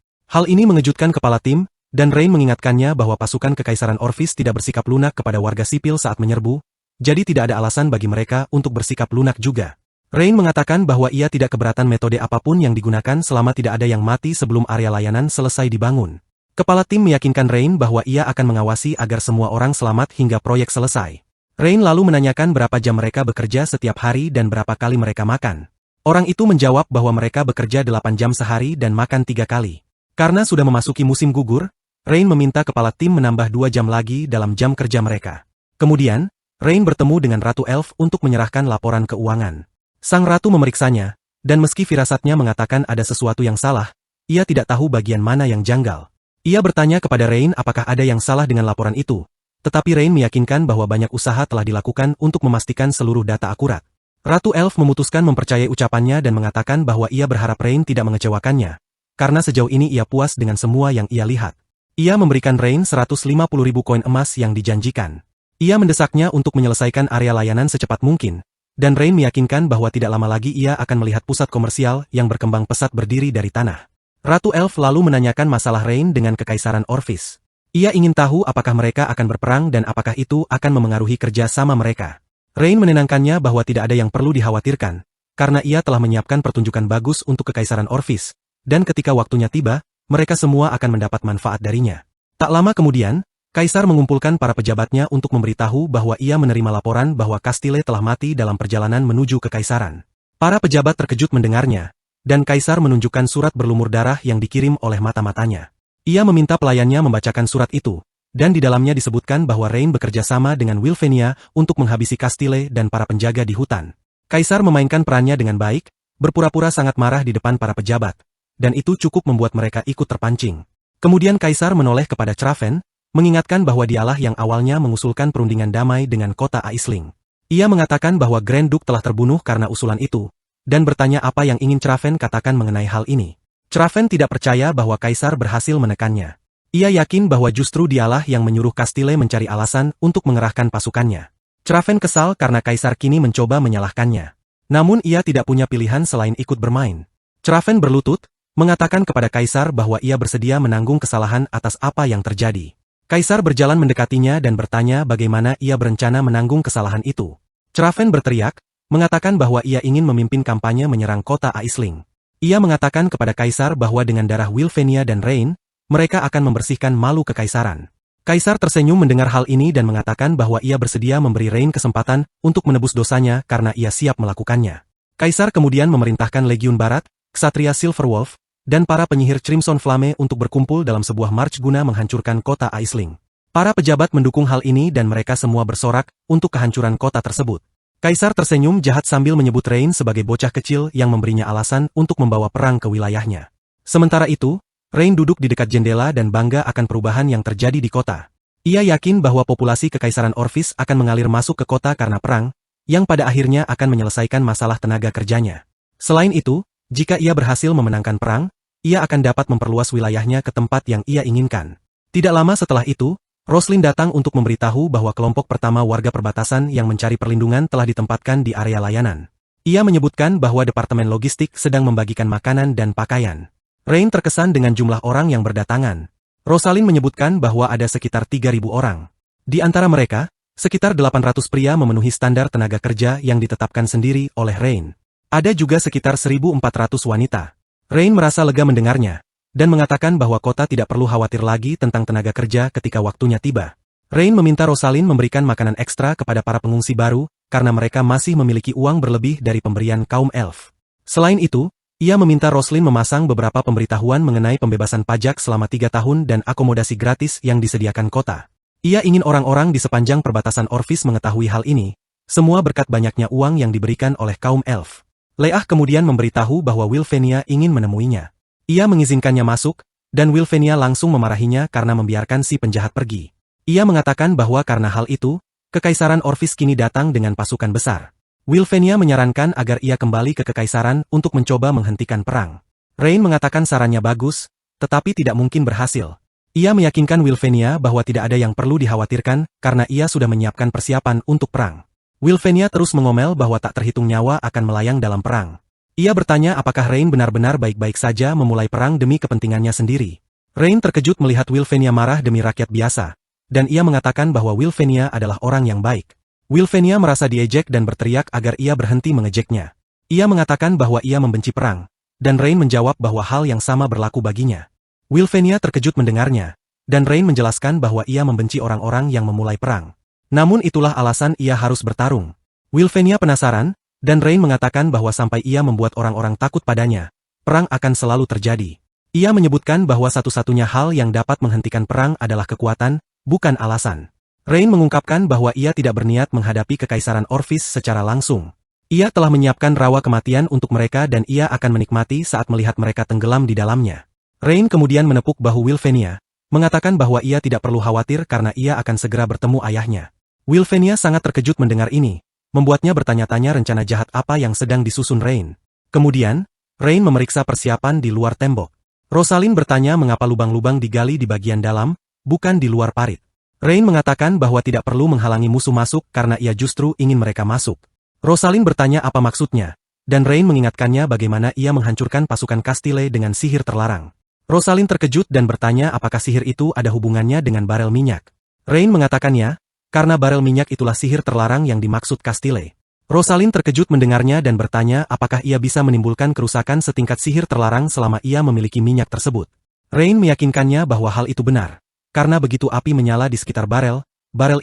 Speaker 1: Hal ini mengejutkan kepala tim, dan Rain mengingatkannya bahwa pasukan Kekaisaran Orphis tidak bersikap lunak kepada warga sipil saat menyerbu, jadi tidak ada alasan bagi mereka untuk bersikap lunak juga. Rain mengatakan bahwa ia tidak keberatan metode apapun yang digunakan selama tidak ada yang mati sebelum area layanan selesai dibangun. Kepala tim meyakinkan Rain bahwa ia akan mengawasi agar semua orang selamat hingga proyek selesai. Rain lalu menanyakan berapa jam mereka bekerja setiap hari dan berapa kali mereka makan. Orang itu menjawab bahwa mereka bekerja 8 jam sehari dan makan 3 kali. Karena sudah memasuki musim gugur, Rain meminta kepala tim menambah 2 jam lagi dalam jam kerja mereka. Kemudian, Rain bertemu dengan Ratu Elf untuk menyerahkan laporan keuangan. Sang ratu memeriksanya, dan meski firasatnya mengatakan ada sesuatu yang salah, ia tidak tahu bagian mana yang janggal. Ia bertanya kepada Rain apakah ada yang salah dengan laporan itu, tetapi Rain meyakinkan bahwa banyak usaha telah dilakukan untuk memastikan seluruh data akurat. Ratu Elf memutuskan mempercayai ucapannya dan mengatakan bahwa ia berharap Rain tidak mengecewakannya, karena sejauh ini ia puas dengan semua yang ia lihat. Ia memberikan Rain 150.000 koin emas yang dijanjikan. Ia mendesaknya untuk menyelesaikan area layanan secepat mungkin, dan Rain meyakinkan bahwa tidak lama lagi ia akan melihat pusat komersial yang berkembang pesat berdiri dari tanah. Ratu Elf lalu menanyakan masalah Rain dengan Kekaisaran Orphis. Ia ingin tahu apakah mereka akan berperang dan apakah itu akan memengaruhi kerja sama mereka. Rain menenangkannya bahwa tidak ada yang perlu dikhawatirkan, karena ia telah menyiapkan pertunjukan bagus untuk Kekaisaran Orphis, dan ketika waktunya tiba, mereka semua akan mendapat manfaat darinya. Tak lama kemudian, Kaisar mengumpulkan para pejabatnya untuk memberitahu bahwa ia menerima laporan bahwa Castile telah mati dalam perjalanan menuju Kekaisaran. Para pejabat terkejut mendengarnya, dan Kaisar menunjukkan surat berlumur darah yang dikirim oleh mata-matanya. Ia meminta pelayannya membacakan surat itu, dan di dalamnya disebutkan bahwa Rain bekerja sama dengan Wylvenia untuk menghabisi Castile dan para penjaga di hutan. Kaisar memainkan perannya dengan baik, berpura-pura sangat marah di depan para pejabat, dan itu cukup membuat mereka ikut terpancing. Kemudian Kaisar menoleh kepada Chraven, mengingatkan bahwa dialah yang awalnya mengusulkan perundingan damai dengan kota Aisling. Ia mengatakan bahwa Grand Duke telah terbunuh karena usulan itu, dan bertanya apa yang ingin Chraven katakan mengenai hal ini. Chraven tidak percaya bahwa Kaisar berhasil menekannya. Ia yakin bahwa justru dialah yang menyuruh Castile mencari alasan untuk mengerahkan pasukannya. Chraven kesal karena Kaisar kini mencoba menyalahkannya. Namun ia tidak punya pilihan selain ikut bermain. Chraven berlutut, mengatakan kepada Kaisar bahwa ia bersedia menanggung kesalahan atas apa yang terjadi. Kaisar berjalan mendekatinya dan bertanya bagaimana ia berencana menanggung kesalahan itu. Chraven berteriak, mengatakan bahwa ia ingin memimpin kampanye menyerang kota Aisling. Ia mengatakan kepada Kaisar bahwa dengan darah Wylvenia dan Rain, mereka akan membersihkan malu kekaisaran. Kaisar tersenyum mendengar hal ini dan mengatakan bahwa ia bersedia memberi Rain kesempatan untuk menebus dosanya karena ia siap melakukannya. Kaisar kemudian memerintahkan Legiun Barat, Ksatria Silverwolf, dan para penyihir Crimson Flame untuk berkumpul dalam sebuah march guna menghancurkan kota Aisling. Para pejabat mendukung hal ini dan mereka semua bersorak untuk kehancuran kota tersebut. Kaisar tersenyum jahat sambil menyebut Rain sebagai bocah kecil yang memberinya alasan untuk membawa perang ke wilayahnya. Sementara itu, Rain duduk di dekat jendela dan bangga akan perubahan yang terjadi di kota. Ia yakin bahwa populasi Kekaisaran Orphis akan mengalir masuk ke kota karena perang, yang pada akhirnya akan menyelesaikan masalah tenaga kerjanya. Selain itu, jika ia berhasil memenangkan perang, ia akan dapat memperluas wilayahnya ke tempat yang ia inginkan. Tidak lama setelah itu, Roslin datang untuk memberitahu bahwa kelompok pertama warga perbatasan yang mencari perlindungan telah ditempatkan di area layanan. Ia menyebutkan bahwa Departemen Logistik sedang membagikan makanan dan pakaian. Rain terkesan dengan jumlah orang yang berdatangan. Rosalind menyebutkan bahwa ada sekitar 3.000 orang. Di antara mereka, sekitar 800 pria memenuhi standar tenaga kerja yang ditetapkan sendiri oleh Rain. Ada juga sekitar 1.400 wanita. Rain merasa lega mendengarnya, dan mengatakan bahwa kota tidak perlu khawatir lagi tentang tenaga kerja ketika waktunya tiba. Rain meminta Rosalind memberikan makanan ekstra kepada para pengungsi baru, karena mereka masih memiliki uang berlebih dari pemberian kaum elf. Selain itu, ia meminta Roslin memasang beberapa pemberitahuan mengenai pembebasan pajak selama 3 tahun dan akomodasi gratis yang disediakan kota. Ia ingin orang-orang di sepanjang perbatasan Orphis mengetahui hal ini, semua berkat banyaknya uang yang diberikan oleh kaum elf. Leah kemudian memberitahu bahwa Wylvenia ingin menemuinya. Ia mengizinkannya masuk, dan Wylvenia langsung memarahinya karena membiarkan si penjahat pergi. Ia mengatakan bahwa karena hal itu, Kekaisaran Orphis kini datang dengan pasukan besar. Wylvenia menyarankan agar ia kembali ke Kekaisaran untuk mencoba menghentikan perang. Rain mengatakan sarannya bagus, tetapi tidak mungkin berhasil. Ia meyakinkan Wylvenia bahwa tidak ada yang perlu dikhawatirkan karena ia sudah menyiapkan persiapan untuk perang. Wylvenia terus mengomel bahwa tak terhitung nyawa akan melayang dalam perang. Ia bertanya apakah Rain benar-benar baik-baik saja memulai perang demi kepentingannya sendiri. Rain terkejut melihat Wylvenia marah demi rakyat biasa, dan ia mengatakan bahwa Wylvenia adalah orang yang baik. Wylvenia merasa diejek dan berteriak agar ia berhenti mengejeknya. Ia mengatakan bahwa ia membenci perang, dan Rain menjawab bahwa hal yang sama berlaku baginya. Wylvenia terkejut mendengarnya, dan Rain menjelaskan bahwa ia membenci orang-orang yang memulai perang. Namun itulah alasan ia harus bertarung. Wylvenia penasaran, dan Rain mengatakan bahwa sampai ia membuat orang-orang takut padanya, perang akan selalu terjadi. Ia menyebutkan bahwa satu-satunya hal yang dapat menghentikan perang adalah kekuatan, bukan alasan. Rain mengungkapkan bahwa ia tidak berniat menghadapi Kekaisaran Orphis secara langsung. Ia telah menyiapkan rawa kematian untuk mereka dan ia akan menikmati saat melihat mereka tenggelam di dalamnya. Rain kemudian menepuk bahu Wylvenia, mengatakan bahwa ia tidak perlu khawatir karena ia akan segera bertemu ayahnya. Wylvenia sangat terkejut mendengar ini, membuatnya bertanya-tanya rencana jahat apa yang sedang disusun Rain. Kemudian, Rain memeriksa persiapan di luar tembok. Rosalind bertanya mengapa lubang-lubang digali di bagian dalam, bukan di luar parit. Rain mengatakan bahwa tidak perlu menghalangi musuh masuk karena ia justru ingin mereka masuk. Rosalind bertanya apa maksudnya, dan Rain mengingatkannya bagaimana ia menghancurkan pasukan Castile dengan sihir terlarang. Rosalind terkejut dan bertanya apakah sihir itu ada hubungannya dengan barel minyak. Rain mengatakannya, karena barel minyak itulah sihir terlarang yang dimaksud Castile. Rosalind terkejut mendengarnya dan bertanya apakah ia bisa menimbulkan kerusakan setingkat sihir terlarang selama ia memiliki minyak tersebut. Rain meyakinkannya bahwa hal itu benar. Karena begitu api menyala di sekitar barel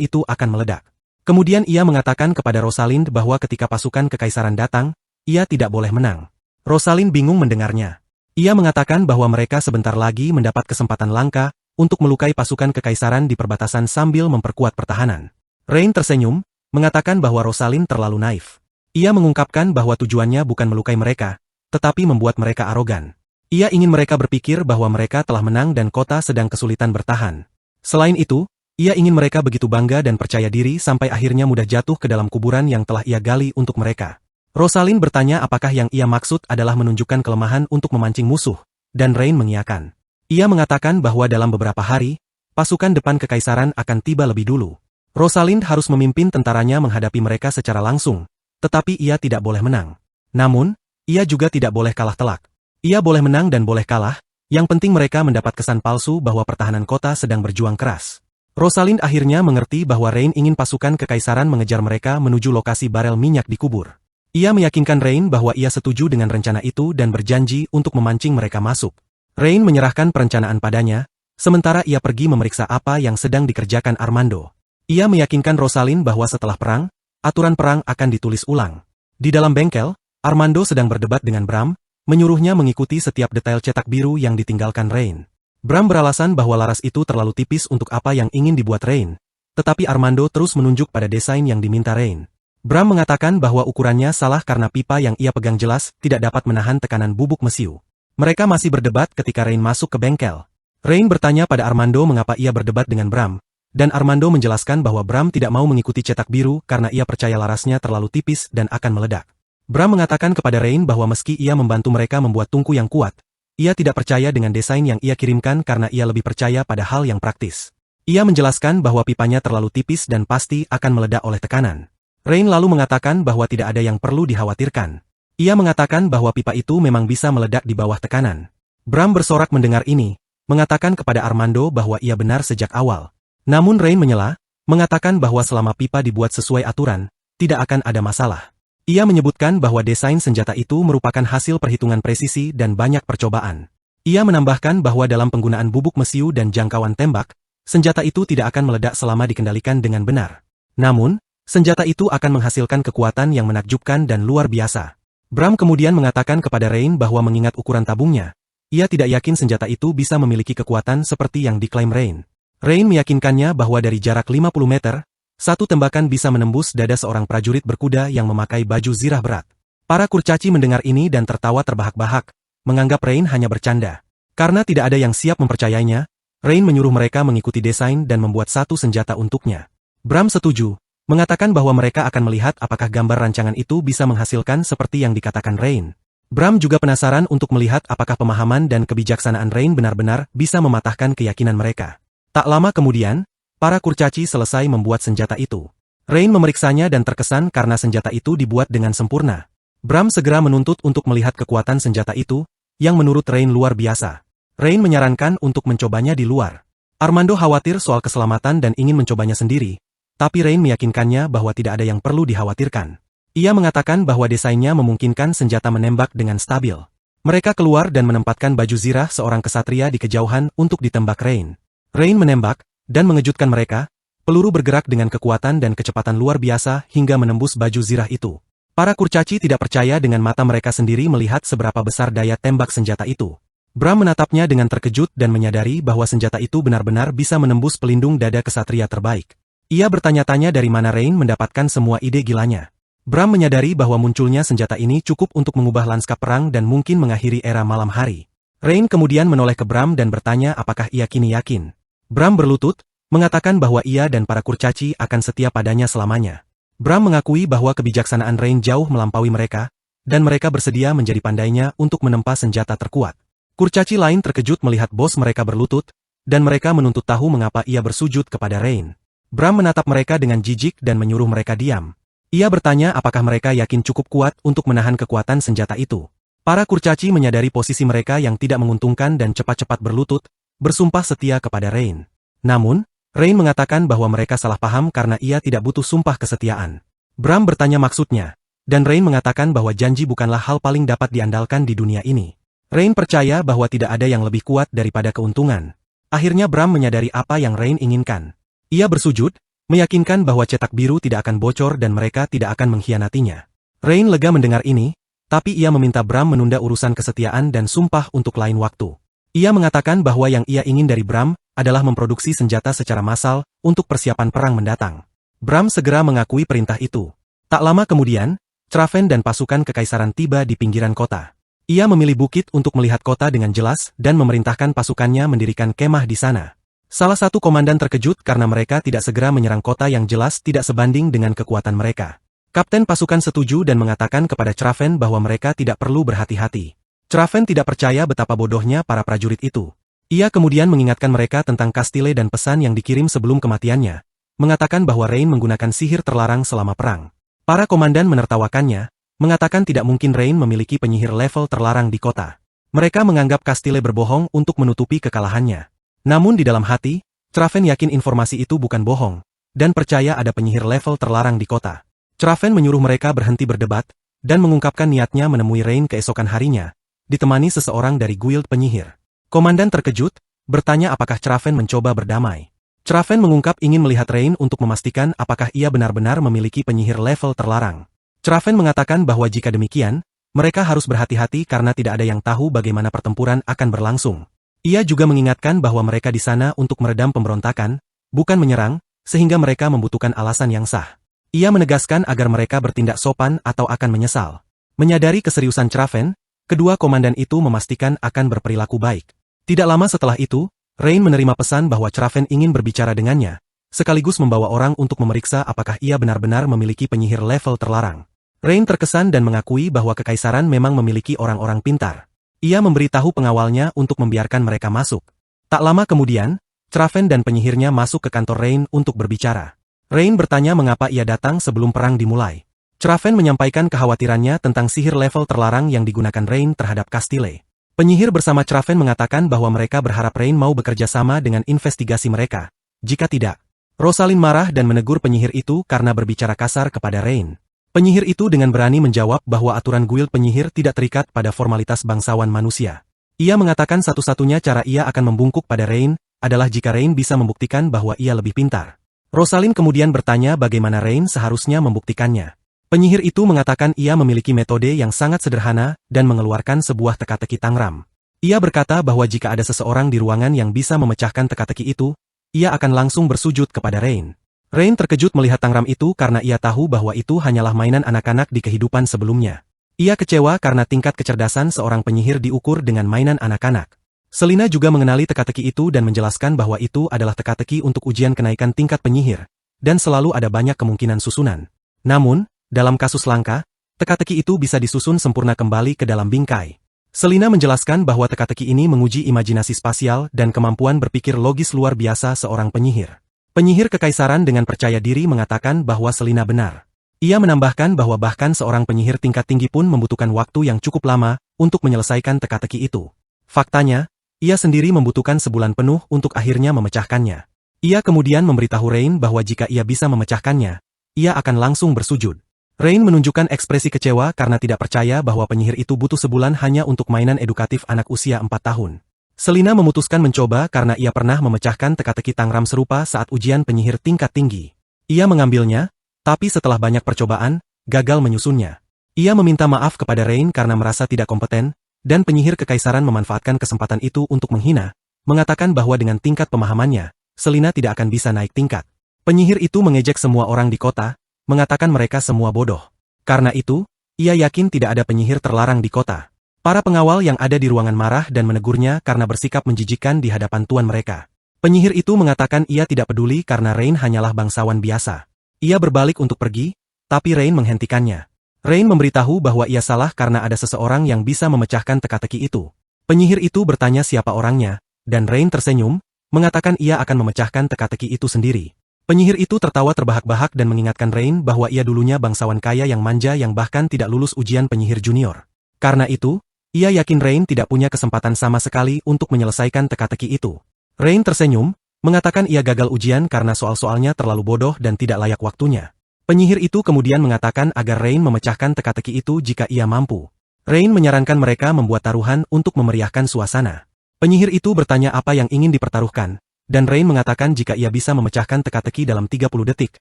Speaker 1: itu akan meledak. Kemudian ia mengatakan kepada Rosalind bahwa ketika pasukan kekaisaran datang, ia tidak boleh menang. Rosalind bingung mendengarnya. Ia mengatakan bahwa mereka sebentar lagi mendapat kesempatan langka untuk melukai pasukan kekaisaran di perbatasan sambil memperkuat pertahanan. Rain tersenyum, mengatakan bahwa Rosalind terlalu naif. Ia mengungkapkan bahwa tujuannya bukan melukai mereka, tetapi membuat mereka arogan. Ia ingin mereka berpikir bahwa mereka telah menang dan kota sedang kesulitan bertahan. Selain itu, ia ingin mereka begitu bangga dan percaya diri sampai akhirnya mudah jatuh ke dalam kuburan yang telah ia gali untuk mereka. Rosalind bertanya apakah yang ia maksud adalah menunjukkan kelemahan untuk memancing musuh, dan Rain mengiyakan. Ia mengatakan bahwa dalam beberapa hari, pasukan depan kekaisaran akan tiba lebih dulu. Rosalind harus memimpin tentaranya menghadapi mereka secara langsung, tetapi ia tidak boleh menang. Namun, ia juga tidak boleh kalah telak. Ia boleh menang dan boleh kalah, yang penting mereka mendapat kesan palsu bahwa pertahanan kota sedang berjuang keras. Rosalind akhirnya mengerti bahwa Rain ingin pasukan kekaisaran mengejar mereka menuju lokasi barel minyak dikubur. Ia meyakinkan Rain bahwa ia setuju dengan rencana itu dan berjanji untuk memancing mereka masuk. Rain menyerahkan perencanaan padanya, sementara ia pergi memeriksa apa yang sedang dikerjakan Armando. Ia meyakinkan Rosalind bahwa setelah perang, aturan perang akan ditulis ulang. Di dalam bengkel, Armando sedang berdebat dengan Bram, menyuruhnya mengikuti setiap detail cetak biru yang ditinggalkan Rain. Bram beralasan bahwa laras itu terlalu tipis untuk apa yang ingin dibuat Rain, tetapi Armando terus menunjuk pada desain yang diminta Rain. Bram mengatakan bahwa ukurannya salah karena pipa yang ia pegang jelas tidak dapat menahan tekanan bubuk mesiu. Mereka masih berdebat ketika Rain masuk ke bengkel. Rain bertanya pada Armando mengapa ia berdebat dengan Bram, dan Armando menjelaskan bahwa Bram tidak mau mengikuti cetak biru karena ia percaya larasnya terlalu tipis dan akan meledak. Bram mengatakan kepada Rain bahwa meski ia membantu mereka membuat tungku yang kuat, ia tidak percaya dengan desain yang ia kirimkan karena ia lebih percaya pada hal yang praktis. Ia menjelaskan bahwa pipanya terlalu tipis dan pasti akan meledak oleh tekanan. Rain lalu mengatakan bahwa tidak ada yang perlu dikhawatirkan. Ia mengatakan bahwa pipa itu memang bisa meledak di bawah tekanan. Bram bersorak mendengar ini, mengatakan kepada Armando bahwa ia benar sejak awal. Namun Rain menyela, mengatakan bahwa selama pipa dibuat sesuai aturan, tidak akan ada masalah. Ia menyebutkan bahwa desain senjata itu merupakan hasil perhitungan presisi dan banyak percobaan. Ia menambahkan bahwa dalam penggunaan bubuk mesiu dan jangkauan tembak, senjata itu tidak akan meledak selama dikendalikan dengan benar. Namun, senjata itu akan menghasilkan kekuatan yang menakjubkan dan luar biasa. Bram kemudian mengatakan kepada Rain bahwa mengingat ukuran tabungnya, ia tidak yakin senjata itu bisa memiliki kekuatan seperti yang diklaim Rain. Rain meyakinkannya bahwa dari jarak 50 meter, satu tembakan bisa menembus dada seorang prajurit berkuda yang memakai baju zirah berat. Para kurcaci mendengar ini dan tertawa terbahak-bahak, menganggap Rain hanya bercanda. Karena tidak ada yang siap mempercayainya, Rain menyuruh mereka mengikuti desain dan membuat satu senjata untuknya. Bram setuju, mengatakan bahwa mereka akan melihat apakah gambar rancangan itu bisa menghasilkan seperti yang dikatakan Rain. Bram juga penasaran untuk melihat apakah pemahaman dan kebijaksanaan Rain benar-benar bisa mematahkan keyakinan mereka. Tak lama kemudian, para kurcaci selesai membuat senjata itu. Rain memeriksanya dan terkesan karena senjata itu dibuat dengan sempurna. Bram segera menuntut untuk melihat kekuatan senjata itu, yang menurut Rain luar biasa. Rain menyarankan untuk mencobanya di luar. Armando khawatir soal keselamatan dan ingin mencobanya sendiri, tapi Rain meyakinkannya bahwa tidak ada yang perlu dikhawatirkan. Ia mengatakan bahwa desainnya memungkinkan senjata menembak dengan stabil. Mereka keluar dan menempatkan baju zirah seorang kesatria di kejauhan untuk ditembak Rain. Rain menembak, dan mengejutkan mereka, peluru bergerak dengan kekuatan dan kecepatan luar biasa hingga menembus baju zirah itu. Para kurcaci tidak percaya dengan mata mereka sendiri melihat seberapa besar daya tembak senjata itu. Bram menatapnya dengan terkejut dan menyadari bahwa senjata itu benar-benar bisa menembus pelindung dada kesatria terbaik. Ia bertanya-tanya dari mana Rain mendapatkan semua ide gilanya. Bram menyadari bahwa munculnya senjata ini cukup untuk mengubah lanskap perang dan mungkin mengakhiri era malam hari. Rain kemudian menoleh ke Bram dan bertanya apakah ia kini yakin. Bram berlutut, mengatakan bahwa ia dan para kurcaci akan setia padanya selamanya. Bram mengakui bahwa kebijaksanaan Rain jauh melampaui mereka, dan mereka bersedia menjadi pandainya untuk menempa senjata terkuat. Kurcaci lain terkejut melihat bos mereka berlutut, dan mereka menuntut tahu mengapa ia bersujud kepada Rain. Bram menatap mereka dengan jijik dan menyuruh mereka diam. Ia bertanya apakah mereka yakin cukup kuat untuk menahan kekuatan senjata itu. Para kurcaci menyadari posisi mereka yang tidak menguntungkan dan cepat-cepat berlutut, bersumpah setia kepada Rain. Namun, Rain mengatakan bahwa mereka salah paham karena ia tidak butuh sumpah kesetiaan. Bram bertanya maksudnya, dan Rain mengatakan bahwa janji bukanlah hal paling dapat diandalkan di dunia ini. Rain percaya bahwa tidak ada yang lebih kuat daripada keuntungan. Akhirnya Bram menyadari apa yang Rain inginkan. Ia bersujud, meyakinkan bahwa cetak biru tidak akan bocor dan mereka tidak akan mengkhianatinya. Rain lega mendengar ini, tapi ia meminta Bram menunda urusan kesetiaan dan sumpah untuk lain waktu. Ia mengatakan bahwa yang ia ingin dari Bram adalah memproduksi senjata secara massal untuk persiapan perang mendatang. Bram segera mengakui perintah itu. Tak lama kemudian, Traven dan pasukan kekaisaran tiba di pinggiran kota. Ia memilih bukit untuk melihat kota dengan jelas dan memerintahkan pasukannya mendirikan kemah di sana. Salah satu komandan terkejut karena mereka tidak segera menyerang kota yang jelas tidak sebanding dengan kekuatan mereka. Kapten pasukan setuju dan mengatakan kepada Traven bahwa mereka tidak perlu berhati-hati. Traven tidak percaya betapa bodohnya para prajurit itu. Ia kemudian mengingatkan mereka tentang Castile dan pesan yang dikirim sebelum kematiannya, mengatakan bahwa Rain menggunakan sihir terlarang selama perang. Para komandan menertawakannya, mengatakan tidak mungkin Rain memiliki penyihir level terlarang di kota. Mereka menganggap Castile berbohong untuk menutupi kekalahannya. Namun di dalam hati, Traven yakin informasi itu bukan bohong, dan percaya ada penyihir level terlarang di kota. Traven menyuruh mereka berhenti berdebat, dan mengungkapkan niatnya menemui Rain keesokan harinya, ditemani seseorang dari guild penyihir. Komandan terkejut, bertanya apakah Traven mencoba berdamai. Traven mengungkap ingin melihat Rain untuk memastikan apakah ia benar-benar memiliki penyihir level terlarang. Traven mengatakan bahwa jika demikian, mereka harus berhati-hati karena tidak ada yang tahu bagaimana pertempuran akan berlangsung. Ia juga mengingatkan bahwa mereka di sana untuk meredam pemberontakan, bukan menyerang, sehingga mereka membutuhkan alasan yang sah. Ia menegaskan agar mereka bertindak sopan atau akan menyesal. Menyadari keseriusan Traven, kedua komandan itu memastikan akan berperilaku baik. Tidak lama setelah itu, Rain menerima pesan bahwa Traven ingin berbicara dengannya, sekaligus membawa orang untuk memeriksa apakah ia benar-benar memiliki penyihir level terlarang. Rain terkesan dan mengakui bahwa kekaisaran memang memiliki orang-orang pintar. Ia memberitahu pengawalnya untuk membiarkan mereka masuk. Tak lama kemudian, Traven dan penyihirnya masuk ke kantor Rain untuk berbicara. Rain bertanya mengapa ia datang sebelum perang dimulai. Traven menyampaikan kekhawatirannya tentang sihir level terlarang yang digunakan Rain terhadap Castile. Penyihir bersama Traven mengatakan bahwa mereka berharap Rain mau bekerja sama dengan investigasi mereka. Jika tidak, Rosalind marah dan menegur penyihir itu karena berbicara kasar kepada Rain. Penyihir itu dengan berani menjawab bahwa aturan guild penyihir tidak terikat pada formalitas bangsawan manusia. Ia mengatakan satu-satunya cara ia akan membungkuk pada Rain adalah jika Rain bisa membuktikan bahwa ia lebih pintar. Rosalind kemudian bertanya bagaimana Rain seharusnya membuktikannya. Penyihir itu mengatakan ia memiliki metode yang sangat sederhana dan mengeluarkan sebuah teka-teki tangram. Ia berkata bahwa jika ada seseorang di ruangan yang bisa memecahkan teka-teki itu, ia akan langsung bersujud kepada Rain. Rain terkejut melihat tangram itu karena ia tahu bahwa itu hanyalah mainan anak-anak di kehidupan sebelumnya. Ia kecewa karena tingkat kecerdasan seorang penyihir diukur dengan mainan anak-anak. Selina juga mengenali teka-teki itu dan menjelaskan bahwa itu adalah teka-teki untuk ujian kenaikan tingkat penyihir, dan selalu ada banyak kemungkinan susunan. Namun, dalam kasus langka, teka-teki itu bisa disusun sempurna kembali ke dalam bingkai. Selina menjelaskan bahwa teka-teki ini menguji imajinasi spasial dan kemampuan berpikir logis luar biasa seorang penyihir. Penyihir kekaisaran dengan percaya diri mengatakan bahwa Selina benar. Ia menambahkan bahwa bahkan seorang penyihir tingkat tinggi pun membutuhkan waktu yang cukup lama untuk menyelesaikan teka-teki itu. Faktanya, ia sendiri membutuhkan sebulan penuh untuk akhirnya memecahkannya. Ia kemudian memberitahu Rain bahwa jika ia bisa memecahkannya, ia akan langsung bersujud. Rain menunjukkan ekspresi kecewa karena tidak percaya bahwa penyihir itu butuh sebulan hanya untuk mainan edukatif anak usia 4 tahun. Selina memutuskan mencoba karena ia pernah memecahkan teka-teki tangram serupa saat ujian penyihir tingkat tinggi. Ia mengambilnya, tapi setelah banyak percobaan, gagal menyusunnya. Ia meminta maaf kepada Rain karena merasa tidak kompeten, dan penyihir kekaisaran memanfaatkan kesempatan itu untuk menghina, mengatakan bahwa dengan tingkat pemahamannya, Selina tidak akan bisa naik tingkat. Penyihir itu mengejek semua orang di kota, mengatakan mereka semua bodoh. Karena itu, ia yakin tidak ada penyihir terlarang di kota. Para pengawal yang ada di ruangan marah dan menegurnya karena bersikap menjijikkan di hadapan tuan mereka. Penyihir itu mengatakan ia tidak peduli karena Rain hanyalah bangsawan biasa. Ia berbalik untuk pergi, tapi Rain menghentikannya. Rain memberitahu bahwa ia salah karena ada seseorang yang bisa memecahkan teka-teki itu. Penyihir itu bertanya siapa orangnya, dan Rain tersenyum, mengatakan ia akan memecahkan teka-teki itu sendiri. Penyihir itu tertawa terbahak-bahak dan mengingatkan Rain bahwa ia dulunya bangsawan kaya yang manja yang bahkan tidak lulus ujian penyihir junior. Karena itu, ia yakin Rain tidak punya kesempatan sama sekali untuk menyelesaikan teka-teki itu. Rain tersenyum, mengatakan ia gagal ujian karena soal-soalnya terlalu bodoh dan tidak layak waktunya. Penyihir itu kemudian mengatakan agar Rain memecahkan teka-teki itu jika ia mampu. Rain menyarankan mereka membuat taruhan untuk memeriahkan suasana. Penyihir itu bertanya apa yang ingin dipertaruhkan, dan Rain mengatakan jika ia bisa memecahkan teka-teki dalam 30 detik,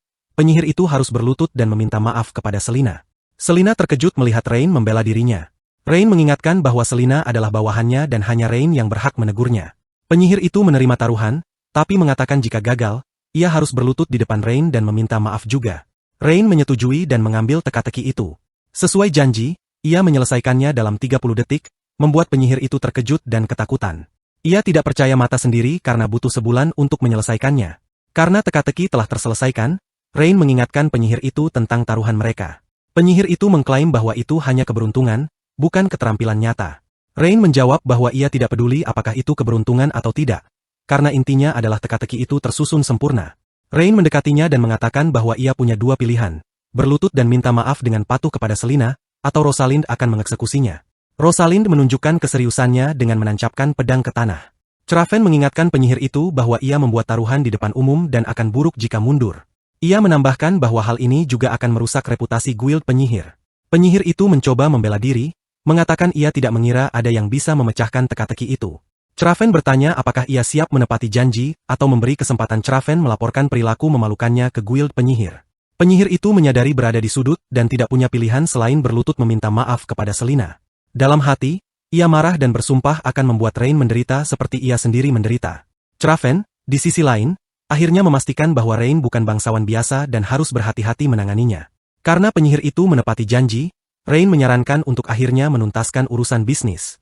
Speaker 1: penyihir itu harus berlutut dan meminta maaf kepada Selina. Selina terkejut melihat Rain membela dirinya. Rain mengingatkan bahwa Selina adalah bawahannya dan hanya Rain yang berhak menegurnya. Penyihir itu menerima taruhan, tapi mengatakan jika gagal, ia harus berlutut di depan Rain dan meminta maaf juga. Rain menyetujui dan mengambil teka-teki itu. Sesuai janji, ia menyelesaikannya dalam 30 detik, membuat penyihir itu terkejut dan ketakutan. Ia tidak percaya mata sendiri karena butuh sebulan untuk menyelesaikannya. Karena teka-teki telah terselesaikan, Rain mengingatkan penyihir itu tentang taruhan mereka. Penyihir itu mengklaim bahwa itu hanya keberuntungan, bukan keterampilan nyata. Rain menjawab bahwa ia tidak peduli apakah itu keberuntungan atau tidak, karena intinya adalah teka-teki itu tersusun sempurna. Rain mendekatinya dan mengatakan bahwa ia punya dua pilihan, berlutut dan minta maaf dengan patuh kepada Selina, atau Rosalind akan mengeksekusinya. Rosalind menunjukkan keseriusannya dengan menancapkan pedang ke tanah. Craven mengingatkan penyihir itu bahwa ia membuat taruhan di depan umum dan akan buruk jika mundur. Ia menambahkan bahwa hal ini juga akan merusak reputasi guild penyihir. Penyihir itu mencoba membela diri, mengatakan ia tidak mengira ada yang bisa memecahkan teka-teki itu. Craven bertanya apakah ia siap menepati janji, atau memberi kesempatan Craven melaporkan perilaku memalukannya ke guild penyihir. Penyihir itu menyadari berada di sudut dan tidak punya pilihan selain berlutut meminta maaf kepada Selina. Dalam hati, ia marah dan bersumpah akan membuat Rain menderita seperti ia sendiri menderita. Craven, di sisi lain, akhirnya memastikan bahwa Rain bukan bangsawan biasa dan harus berhati-hati menanganinya. Karena penyihir itu menepati janji, Rain menyarankan untuk akhirnya menuntaskan urusan bisnis.